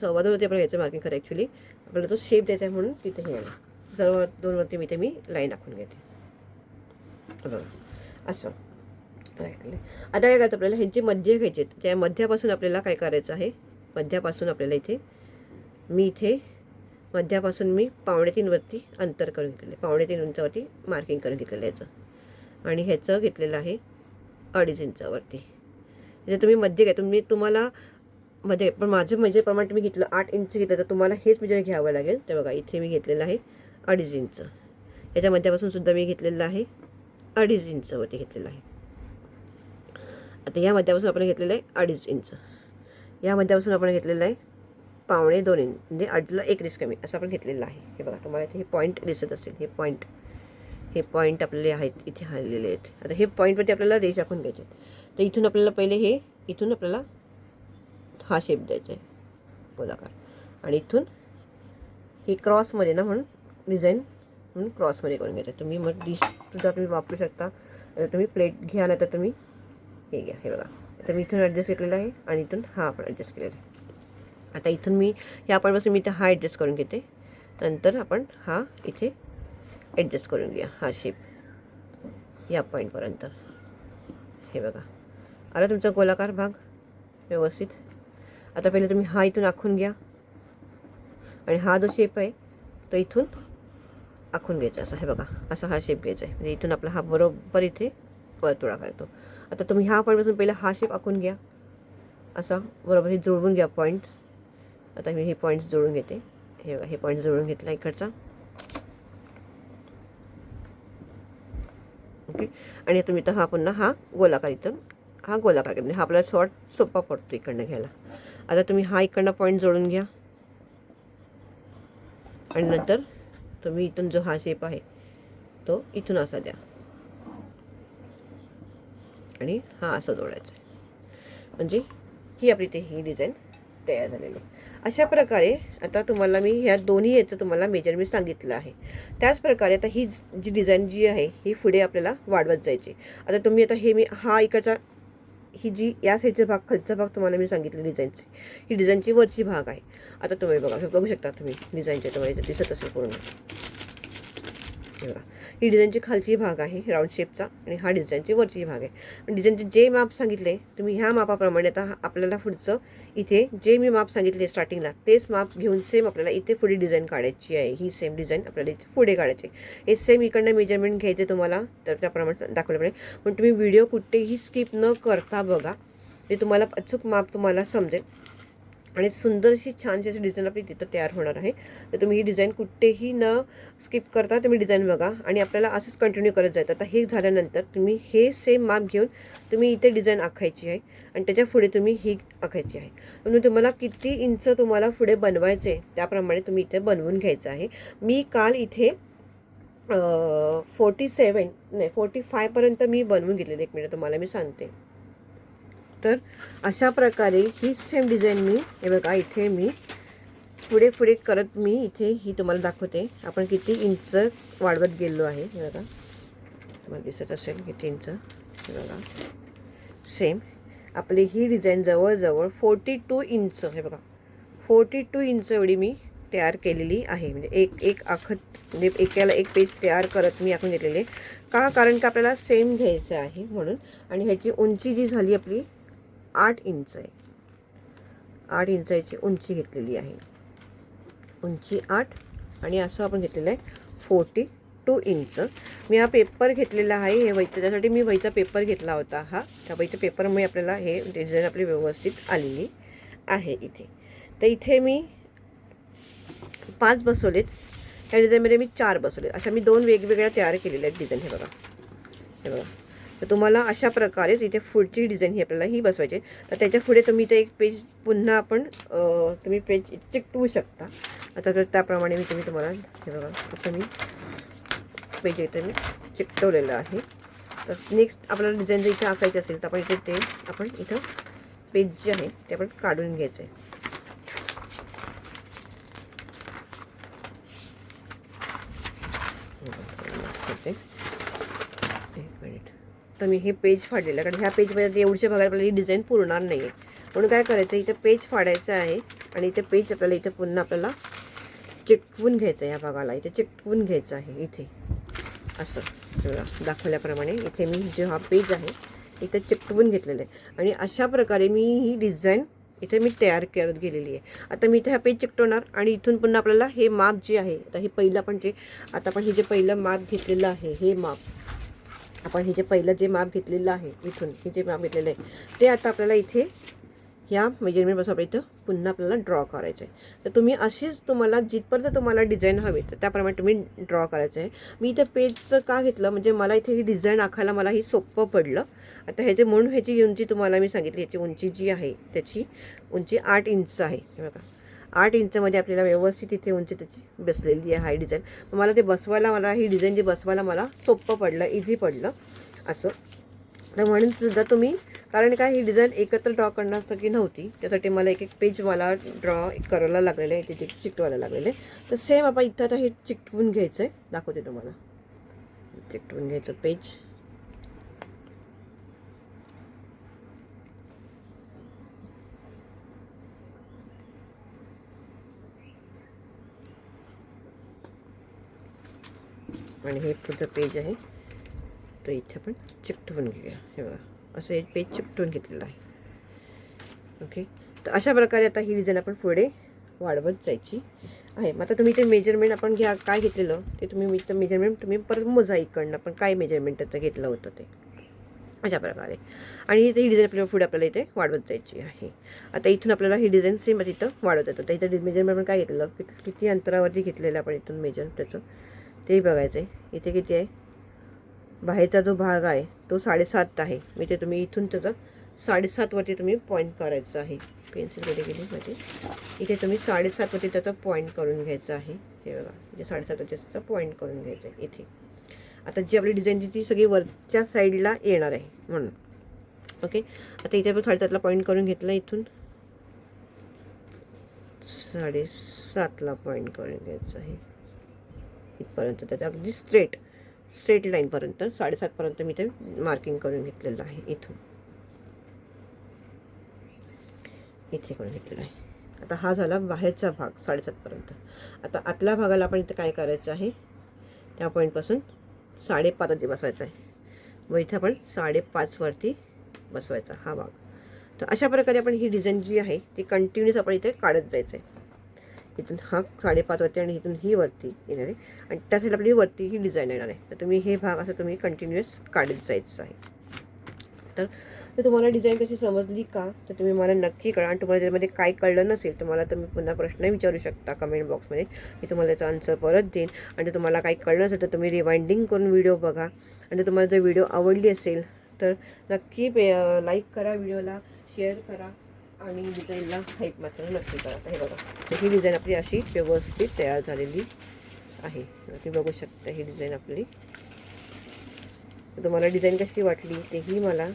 2.25वरती आपल्याला घ्यायचं मार्किंग करा. ॲक्च्युली आपल्याला तो शेप द्यायचा आहे म्हणून तिथे हे आहे. 2.25वरती मी लाईन आखून घेते बघा असं. आता काय करायचं आपल्याला ह्यांचे मध्य घ्यायचे आहेत. त्या मध्यापासून आपल्याला काय करायचं आहे, मध्यापासून आपल्याला इथे मध्यापासून मी 2.25वरती अंतर करून घेतलेलं आहे. 2.25 इंचावरती मार्किंग करून घेतलेलं आहे ह्याचं आणि ह्याचं घेतलेलं आहे 2.5 इंचावरती. म्हणजे तुम्ही मध्य घ्या, तुम्हाला मध्ये पण माझं मेजरप्रमाणे तुम्ही घेतलं 8 इंच घेतलं तर तुम्हाला हेच मेजर घ्यावं लागेल. तर बघा इथे मी घेतलेलं आहे 2.5 इंच. याच्या मध्यापासून सुद्धा मी घेतलेलं आहे 2.5 इंचवरती घेतलेलं आहे. आता या मध्यापासून आपण घेतलेलं आहे 2.5 इंच. या मध्यापासून आपण घेतलेलं आहे 2.25 इंच, म्हणजे 2.5ला 1 रेष कमी असं आपण घेतलेलं आहे. हे बघा तुम्हाला इथे हे पॉईंट दिसत असेल. हे पॉईंट आपले आहेत इथे हल्लेले आहेत. आता हे पॉईंटवरती आपल्याला रेष आखून घ्यायचे. तर इथून आपल्याला पहिले इथून आपल्याला हा शेप द्यायचा आहे गोलाकार आणि इथून हे क्रॉसमध्ये ना म्हणून डिझाईन म्हणून क्रॉसमध्ये करून घ्यायचं. तुम्ही मग डिश सुद्धा तुम्ही वापरू शकता. तुम्ही प्लेट घ्या ना तर तुम्ही हे घ्या. हे बघा आता मी इथून ॲडजस्ट केलेलं आहे आणि इथून हा आपण ॲडजस्ट केलेला आहे. आता इथून मी ह्या पॉईंटपासून मी इथं हा ॲडजस्ट करून घेते. नंतर आपण हा इथे ॲडजस्ट करून घ्या हा शेप या पॉईंटपर्यंत. हे बघा आला तुमचा गोलाकार भाग व्यवस्थित. आता पहिले तुम्ही हा इथून आखून घ्या आणि हा जो शेप आहे तो इथून आखून घ्यायचा असा. हे बघा असा हा शेप घ्यायचा आहे. म्हणजे इथून आपला हा बरोबर इथे वर्तुळा करतो. आता तुम्ही ह्या पॉईंटपासून पहिला हा शेप आखून घ्या असा बरोबर. हे जुळवून घ्या पॉईंट्स. आता मी हे पॉईंट्स जोडून घेते. हे बघा हे पॉईंट जोडून घेतला इकडचा. ओके आणि तुम्ही तर हा पुन्हा हा गोलाकार इथून हा गोलाकार म्हणजे हा आपल्याला सोपा पडतो इकडनं घ्यायला. आता तुम्ही हा इकडनं पॉईंट जोडून घ्या आणि नंतर तुम्ही इथून जो हा शेप आहे तो इथून असा द्या आणि हा असा जोडायचा आहे. म्हणजे ही आपली ही डिझाईन तयार झालेली आहे. अशा प्रकारे आता तुम्हाला मी ह्या दोन्ही याचं तुम्हाला मेजरमेंट सांगितलं आहे. त्याच प्रकारे आता ही जी डिझाईन जी आहे ही पुढे आपल्याला वाढवत जायची. आता तुम्ही आता हे मी हा इकडचा ही जी या साईडचा भाग खालचा भाग तुम्हाला मी सांगितलं डिझाईनची, ही डिझाईनची वरची भाग आहे. आता तुम्ही बघू शकता तुम्ही डिझाईनच्या तुम्हाला दिसत असेल पूर्ण. बघा ही डिझाईनची खालची भाग आहे राऊंड शेपचा आणि हा डिझाईनची वरची भाग आहे. डिझाईनचे जे माप सांगितले तुम्ही ह्या मापाप्रमाणे आता आपल्याला पुढचं इथे जे मी माप सांगितले स्टार्टिंगला तेच माप घेऊन सेम आपल्याला इथे पुढे डिझाईन काढायची आहे. ही सेम डिझाईन आपल्याला इथे पुढे काढायची. हे सेम इकडनं मेजरमेंट घ्यायचे तुम्हाला तर त्याप्रमाणे दाखवल्याप्रमाणे. पण तुम्ही व्हिडिओ कुठेही स्किप न करता बघा ते तुम्हाला अचूक माप तुम्हाला समजेल आणि सुंदर अशी छानशी अशी डिझाईन आपली तिथं तयार होणार आहे. तर तुम्ही ही डिझाईन कुठेही न स्किप करता तुम्ही डिझाईन बघा आणि आपल्याला असंच कंटिन्यू करत जायचं. आता हे झाल्यानंतर तुम्ही हे सेम माप घेऊन तुम्ही इथे डिझाईन आखायची आहे आणि त्याच्या पुढे तुम्ही ही आखायची आहे. म्हणून तुम्हाला किती इंच तुम्हाला पुढे बनवायचे त्याप्रमाणे तुम्ही इथे बनवून घ्यायचं आहे. मी काल इथे 45पर्यंत मी बनवून घेतलेले. 1 मिनिट तुम्हाला मी सांगते. तर अशा प्रकारे ही सेम डिझाईन मी हे बघा इथे मी पुढे पुढे करत मी इथे ही तुम्हाला दाखवते. आपण किती इंच वाढवत गेलो आहे. हे बघा तुम्हाला दिसत असेल किती इंच. हे बघा सेम आपली ही डिझाईन जवळजवळ 42 इंच. हे बघा 42 इंच एवढी मी तयार केलेली आहे. म्हणजे एक आखत म्हणजे एकाला एक पेज तयार करत मी आखून घेतलेले. का कारण का आपल्याला सेम घ्यायचं आहे म्हणून. आणि ह्याची उंची जी झाली आपली 8 इंच आहे. 8 इंचाची उंची घेतलेली आहे. उंची 8 आणि असं आपण घेतलेलं आहे 42 इंच. मी हा पेपर घेतलेला आहे हे वहीचा. त्यासाठी मी वहीचा पेपर घेतला होता. हा त्या वहीच्या पेपरमुळे आपल्याला हे डिझाईन आपली व्यवस्थित आलेली आहे इथे. तर इथे मी 5 बसवलेत. ह्या डिझाईनमध्ये मी 4 बसवलेत. अशा मी 2 वेगवेगळ्या तयार केलेल्या आहेत डिझाईन. हे बघा तर तुम्हाला अशा प्रकारेच इथे पुढची डिझाईन ही आपल्याला ही बसवायची. तर त्याच्या पुढे तुम्ही ते एक पेज पुन्हा आपण तुम्ही पेज चिकटवू शकता. आता तर त्याप्रमाणे मी तुम्हाला हे बघा आता मी पेज इथे मी चिकटवलेलं आहे. तर नेक्स्ट आपल्याला डिझाईन जर इथे आखायची असेल तर आपण इथे ते आपण इथं पेज जे आहे ते आपण काढून घ्यायचं आहे. एक मिनिट. तर मी हे पेज फाडलेलं कारण ह्या पेजमध्ये एवढ्या भागात आपल्याला ही डिझाईन पुरणार नाही आहे. म्हणून काय करायचं इथं पेज फाडायचं आहे आणि इथे पेज आपल्याला इथे पुन्हा आपल्याला चिकटवून घ्यायचं आहे. या भागाला इथे चिकटवून घ्यायचं आहे. इथे असं दाखवल्याप्रमाणे इथे मी जे हा पेज आहे इथे चिकटवून घेतलेलं आहे आणि अशा प्रकारे मी ही डिझाईन इथे मी तयार करत गेलेली आहे. आता मी इथे हा पेज चिकटवणार आणि इथून पुन्हा आपल्याला हे माप जे आहे आता हे पहिलं आपण जे आता आपण हे जे पहिलं माप घेतलेलं आहे हे माप आपण हे जे पहिलं जे माप घेतलेलं आहे इथून हे जे माप घेतलेलं आहे ते आता आपल्याला इथे ह्या मेजरमेंटपासून आपण इथं पुन्हा आपल्याला ड्रॉ करायचं आहे. तर तुम्ही अशीच तुम्हाला जिथपर्यंत तुम्हाला डिझाईन हवी तर त्याप्रमाणे तुम्ही ड्रॉ करायचं आहे. मी इथं पेजचं का घेतलं म्हणजे मला इथे ही डिझाईन आखायला मला ही सोपं पडलं. आता ह्याचे म्हणून ह्याची उंची तुम्हाला मी सांगितली ह्याची उंची जी आहे त्याची उंची 8 इंच आहे. हे बघा 8 इंचमध्ये आपल्याला व्यवस्थित इथे उंची त्याची बसलेली आहे हाय डिझाईन. मला ते बसवायला मला ही डिझाईन जी बसवायला मला सोपं पडलं इझी पडलं असं. तर म्हणून सुद्धा तुम्ही कारण काय ही डिझाईन एकत्र ड्रॉ करण्यासाठी नव्हती त्यासाठी मला एक एक पेज मला ड्रॉ करायला लागलेलं आहे तिथे चिकटवायला लागलेलं आहे. तर सेम आपण इथं आता हे चिकटवून घ्यायचं आहे. दाखवते तुम्हाला चिकटवून घ्यायचं पेज. आणि हे पुढचं पेज आहे तो इथे आपण चिकटवून घेऊया. हे बघा असं हे पेज चिकटवून घेतलेलं आहे. ओके. तर अशा प्रकारे आता ही डिझाईन आपण पुढे वाढवत जायची आहे. मग आता तुम्ही ते मेजरमेंट आपण घ्या काय घेतलेलं ते तुम्ही मी तर मेजरमेंट तुम्ही परत मोजा इकडनं पण काय मेजरमेंटचं घेतलं होतं ते अशा प्रकारे. आणि ही डिझाईन आपल्याला पुढे आपल्याला इथे वाढवत जायची आहे. आता इथून आपल्याला ही डिझाईन सेम इथं वाढवत येतं. तर इथं मेजरमेंट आपण काय घेतलेलं किती अंतरावरती घेतलेलं आपण इथून मेजर त्याचं तेही बघायचं आहे. इथे किती आहे बाहेरचा जो भाग आहे तो 7.5 आहे. मी ते तुम्ही इथून त्याचं 7.5 वरती तुम्ही पॉईंट करायचं आहे. पेन्सिलमध्ये गेली माझी इथे तुम्ही 7.5 वरती त्याचा पॉईंट करून घ्यायचं आहे. हे बघा म्हणजे 7.5 वरती त्याचा पॉईंट करून घ्यायचं आहे इथे. आता जी आपली डिझाईनची ती सगळी वरच्या साईडला येणार आहे म्हणून ओके. आता इथे आपण 7.5ला पॉईंट करून घेतला इथून 7.5ला पॉईंट करून घ्यायचं आहे इथपर्यंत त्याच्या अगदी स्ट्रेट लाईनपर्यंत 7.5पर्यंत मी ते मार्किंग करून घेतलेलं आहे. इथे करून घेतलेला आहे. आता हा झाला बाहेरचा भाग 7.5पर्यंत. आता आतल्या भागाला आपण इथं काय करायचं आहे त्या पॉईंटपासून 5.5 बसवायचा आहे. मग इथे आपण 5.5 वरती बसवायचा हा भाग. तर अशा प्रकारे आपण ही डिझाईन जी आहे ती कंटिन्यूस आपण इथे काढत जायचं आहे. इथून हा 5.5 वरती आणि इथून ही वरती येणार आहे आणि त्या साईडला आपली वरती ही डिझाईन येणार आहे. तर तुम्ही हे भाग असं तुम्ही कंटिन्युअस काढत जायचं आहे. तर तुम्हाला डिझाईन कशी समजली का तर तुम्ही मला नक्की कळा. आणि तुम्हाला त्यामध्ये काय कळलं नसेल तर मला तुम्ही पुन्हा प्रश्न विचारू शकता कमेंट बॉक्समध्ये. मी तुम्हाला त्याचा आन्सर परत देईन. आणि जर तुम्हाला काही कळलं नसेल तर तुम्ही रिवाइंडिंग करून व्हिडिओ बघा. आणि तुम्हाला जर व्हिडिओ आवडली असेल तर नक्की लाईक करा, व्हिडिओला शेअर करा आणि डिझाईनला हाईप मात्र नक्की करा. हे बघा तर ही डिझाईन आपली अशी व्यवस्थित तयार झालेली आहे. तुम्ही बघू शकता ही डिझाईन आपली. तुम्हाला डिझाईन कशी वाटली तेही मला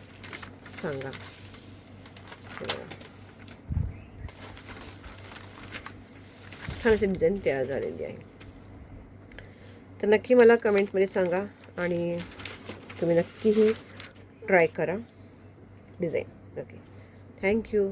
सांगा. छान अशी डिझाईन तयार झालेली आहे. तर नक्की मला कमेंटमध्ये सांगा आणि तुम्ही नक्की ही ट्राय करा डिझाईन. ओके. थँक्यू.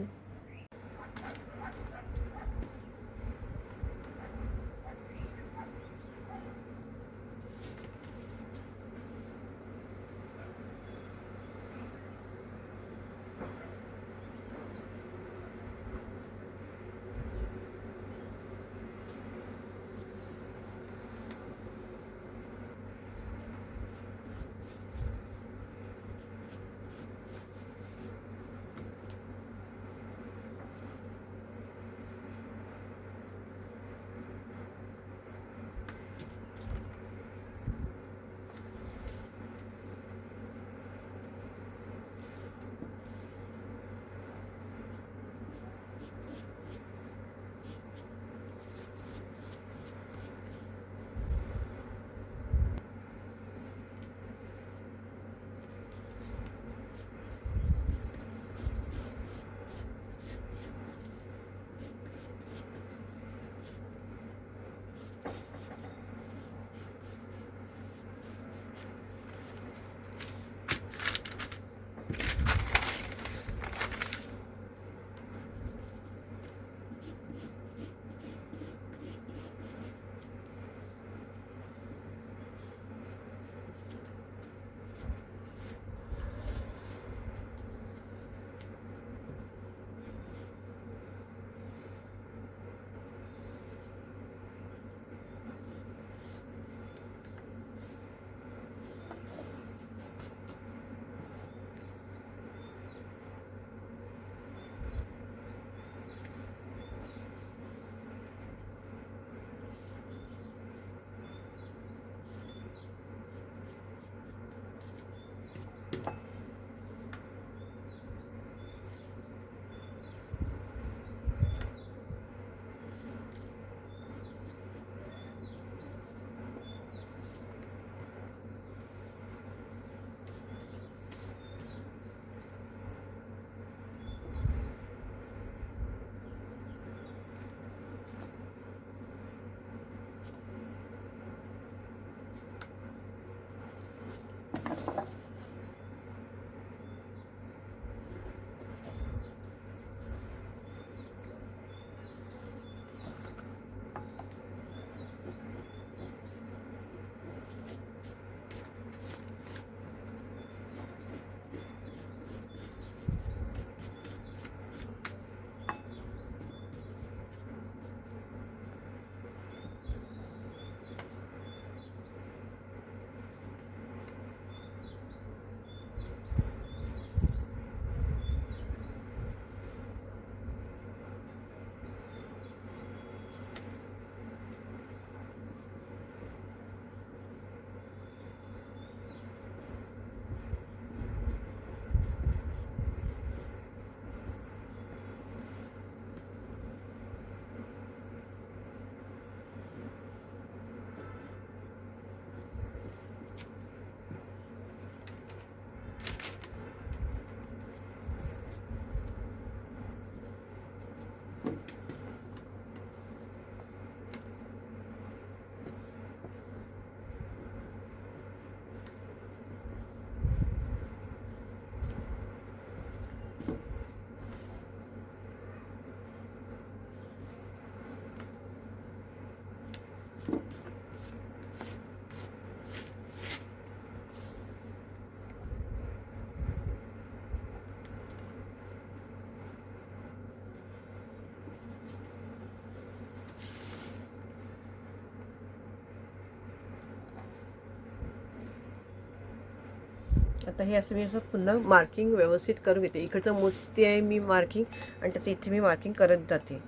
आता हे असं मी असं पुन्हा मार्किंग व्यवस्थित करून घेते. इकडचं मोजते आहे मी मार्किंग आणि त्याचं इथे मी मार्किंग करत जाते.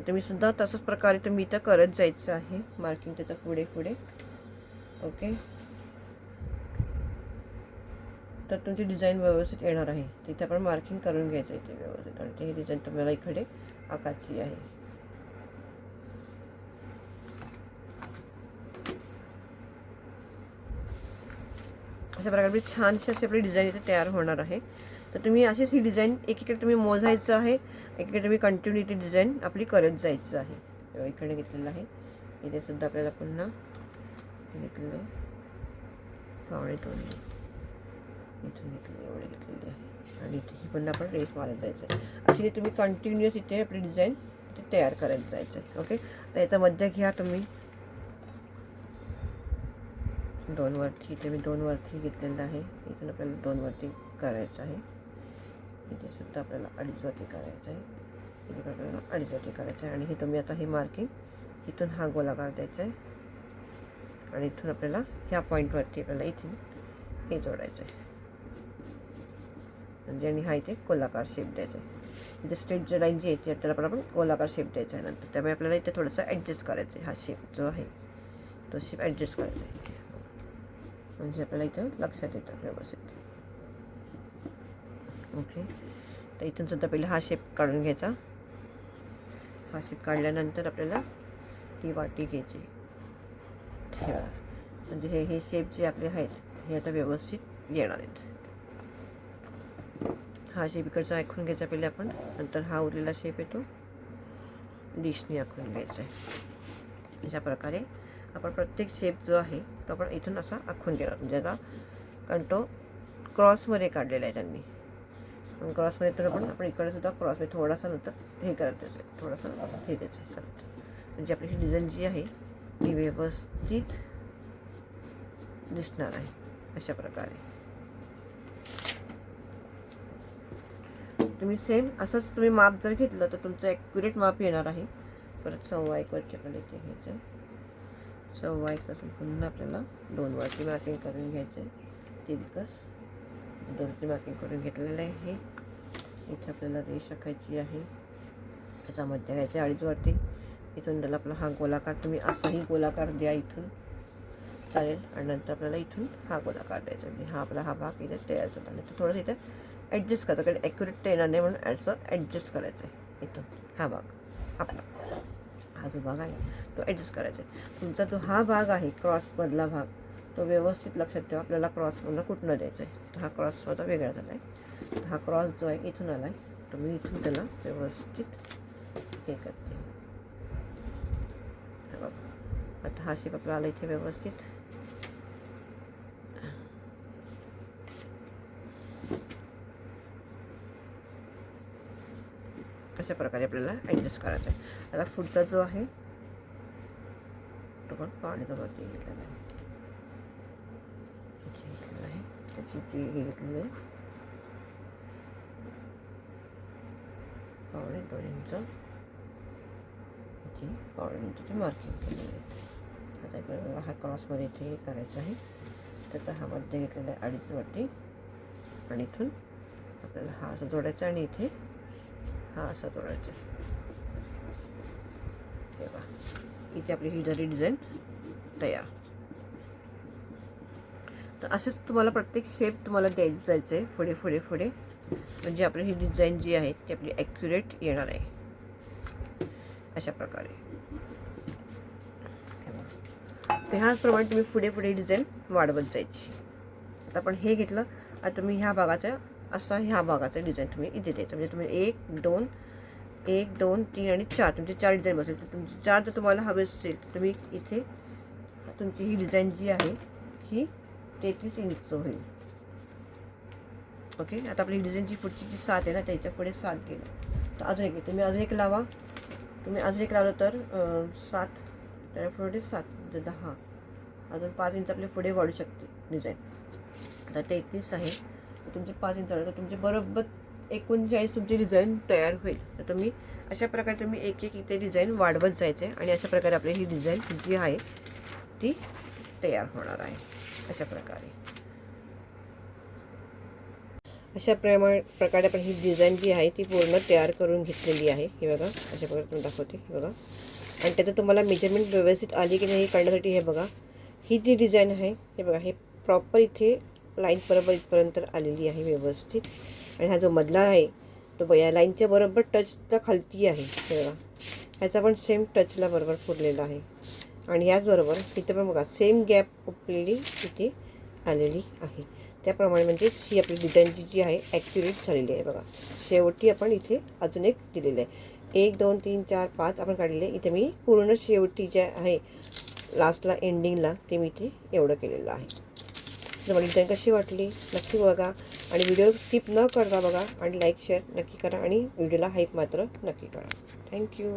तर मी सुद्धा तसंच प्रकारे तर मी तर करत जायचं आहे मार्किंग त्याच्या पुढे पुढे. ओके, तर तुमची डिझाईन व्यवस्थित येणार आहे. तिथे आपण मार्किंग करून घ्यायचं इथे व्यवस्थित. आणि ही डिझाईन तुम्हाला इकडे आकाराची आहे. अशा प्रकारे छानशी अशी आपली डिझाईन इथे तयार होणार आहे. तर तुम्ही अशीच ही डिझाईन एकीकडे तुम्ही मोजायचं आहे, एकीकडे तुम्ही कंटिन्युटी डिझाईन आपली करत जायचं आहे. इकडे घेतलेलं आहे, इथे सुद्धा आपल्याला पुन्हा घेतलेलं आहे 2.5 इथून घेतलेली एवढे घेतलेली आहे आणि इथे पुन्हा आपण रेस मारत जायचं आहे. अशी तुम्ही कंटिन्युअस इथे आपली डिझाईन इथे तयार करत जायचं आहे. ओके, तर याचा मध्य घ्या तुम्ही 2 वरती. इथे मी 2 वरती घेतलेलं आहे. इथून आपल्याला 2 वरती करायचं आहे. इथे सुद्धा आपल्याला 2.5 वरती करायचं आहे. इथे आपल्याला 2.5 वरती करायचं आहे. आणि हे तुम्ही आता हे मार्किंग इथून हा गोलाकार द्यायचा आहे आणि इथून आपल्याला ह्या पॉईंटवरती आपल्याला इथून हे जोडायचं आहे म्हणजे आणि हा इथे गोलाकार शेप द्यायचा आहे. इथे स्ट्रेट जी लाईन जी आहे ती त्याला पण आपण गोलाकार शेप द्यायचा आहे नंतर. त्यामुळे आपल्याला इथे थोडंसं ॲडजस्ट करायचं आहे. हा शेप जो आहे तो शेप ॲडजस्ट करायचा आहे म्हणजे आपल्याला इथं लक्षात येतं व्यवस्थित. ओके, तर इथून सुद्धा पहिला हा शेप काढून घ्यायचा. हा शेप काढल्यानंतर आपल्याला ही वाटी घ्यायची ठेवा म्हणजे हे शेप जे आपले आहेत हे आता व्यवस्थित येणार आहेत. हा शेप इकडचा आखून घ्यायचा पहिले आपण, नंतर हा उरलेला शेप येतो डिशने आखून घ्यायचा आहे. अशा प्रकारे आपण प्रत्येक शेप जो आहे तो आपण इथून असा आखून घेणार म्हणजे आता कारण तो क्रॉसमध्ये काढलेला आहे त्यांनी. क्रॉसमध्ये तर आपण इकडे सुद्धा क्रॉसमध्ये थोडासा नंतर हे करत द्यायचं, थोडंसं हे द्यायचं करत म्हणजे आपली ही डिझाईन जी आहे ती व्यवस्थित दिसणार आहे. अशा प्रकारे तुम्ही सेम असंच तुम्ही माप जर घेतलं तर तुमचं ॲक्युरेट माप येणार आहे. परत 1.25 वरती आपल्याला इथे घ्यायचं आहे. 1.25 पासून पुन्हा आपल्याला 2 वरती मार्किंग करून घ्यायचं आहे. तितकंच 2 वरती मार्किंग करून घेतलेलं आहे. इथे आपल्याला रेष आखायची आहे. याचा मध्य घ्यायचा 2.5 वरती. इथून त्याला आपला हा गोलाकार तुम्ही असाही गोलाकार द्या इथून चालेल आणि नंतर आपल्याला इथून हा गोलाकार द्यायचा म्हणजे हा आपला हा भाग इथे तयार झाला. नाही तर थोडंसं इथे ॲडजस्ट करायचं कारण ॲक्युरेट येणार नाही म्हणून असं ॲडजस्ट करायचं आहे. इथून हा भाग आपला हा जो भाग आहे तो ॲडजस्ट करायचा आहे. तुमचा जो हा भाग आहे क्रॉसमधला भाग तो व्यवस्थित लक्षात ठेवा. आपल्याला क्रॉसमधला कुठनं द्यायचा आहे. तर हा क्रॉस स्वतः वेगळा झाला आहे. हा क्रॉस जो आहे इथून आला आहे तर मी इथून त्याला व्यवस्थित हे करते. आता हा शेप आपला आला इथे व्यवस्थित. अशा प्रकारे आपल्याला ॲडजस्ट करायचा आहे. आता पुढचा जो आहे तो पण पाण्याचा वरती घेतलेला आहे. घेतलेला आहे त्याची जी हे घेतलेली आहे 2.25 इंच इथे 2.25 इंचची मार्किंग केलेली आहे. आता आपल्याला हा क्रॉसमध्ये इथे हे करायचं आहे. त्याचा हा मध्य घेतलेला आहे 2.5 वरती आणि इथून आपल्याला हा असा जोडायचा आणि इथे हा असा जोडायचा. तेव्हा इथे आपली ही झाली डिझाईन तयार. तर असेच तुम्हाला प्रत्येक शेप तुम्हाला द्यायचं जायचं आहे पुढे पुढे पुढे म्हणजे आपली ही डिझाईन जी आहे ती आपली ॲक्युरेट येणार आहे. अशा प्रकारे तर ह्याचप्रमाणे तुम्ही पुढे पुढे डिझाईन वाढवत जायची. आता आपण हे घेतलं. आता तुम्ही ह्या भागाचा असा ह्या भागाचा डिझाईन तुम्ही इथे द्यायचं म्हणजे तुम्ही 1 2 3 आणि 4 तुमचे 4 डिझाईन बसेल. तर तुमची 4 जर तुम्हाला हवे असेल तर तुम्ही इथे तुमची ही डिझाईन जी आहे ही 33 इंच होईल. ओके, आता आपली डिझाईनची पुढची जी 7 आहे ना त्याच्या पुढे 7 गेलं तर अजून एक तुम्ही अजून एक लावा. तुम्ही अजून एक लावलं तर 7 तर पुढे 7 10 अजून 5 इंच आपले पुढे वाढू शकते डिझाईन. आता 33 आहे तर तुमचे 5 इंच वाढलं तर तुमचे बरोबर 39 तुमची डिझाईन तयार होईल. तर तुम्ही अशा प्रकारे तुम्ही एक एक इथे डिझाईन वाढवत जायचे आणि अशा प्रकारे आपली ही डिझाईन जी आहे ती तयार होणार आहे. अशा प्रकारे प्रकारे आपण ही डिझाईन जी आहे ती पूर्ण तयार करून घेतलेली आहे. हे बघा अशा प्रकारे तुम्ही दाखवते. हे बघा आणि त्याचं तुम्हाला मेजरमेंट व्यवस्थित आली की नाही काढण्यासाठी हे बघा ही जी डिझाईन आहे हे बघा हे प्रॉपर इथे लाईन बरोबर इथपर्यंत आलेली आहे व्यवस्थित. आणि हा जो मधला आहे तो या लाईनच्या बरोबर टचच्या खालती आहे. हे बघा ह्याचा पण सेम टचला बरोबर पुरलेला आहे. आणि याचबरोबर तिथे पण बघा सेम गॅप उपलेली इथे आलेली आहे. त्याप्रमाणे म्हणजेच ही आपली डिझाईन जी आहे ॲक्युरेट झालेली आहे. बघा शेवटी आपण इथे अजून एक दिलेलं आहे. 1 2 3 4 5 आपण काढलेले. इथे मी पूर्ण शेवटी जे आहे लास्टला एंडिंगला ते मी इथे एवढं केलेलं आहे. तुम्हाला डिझाईन कशी वाटली नक्की बघा आणि व्हिडिओ स्किप न करता बघा आणि लाईक शेअर नक्की करा आणि व्हिडिओला हाईप मात्र नक्की करा. थँक्यू.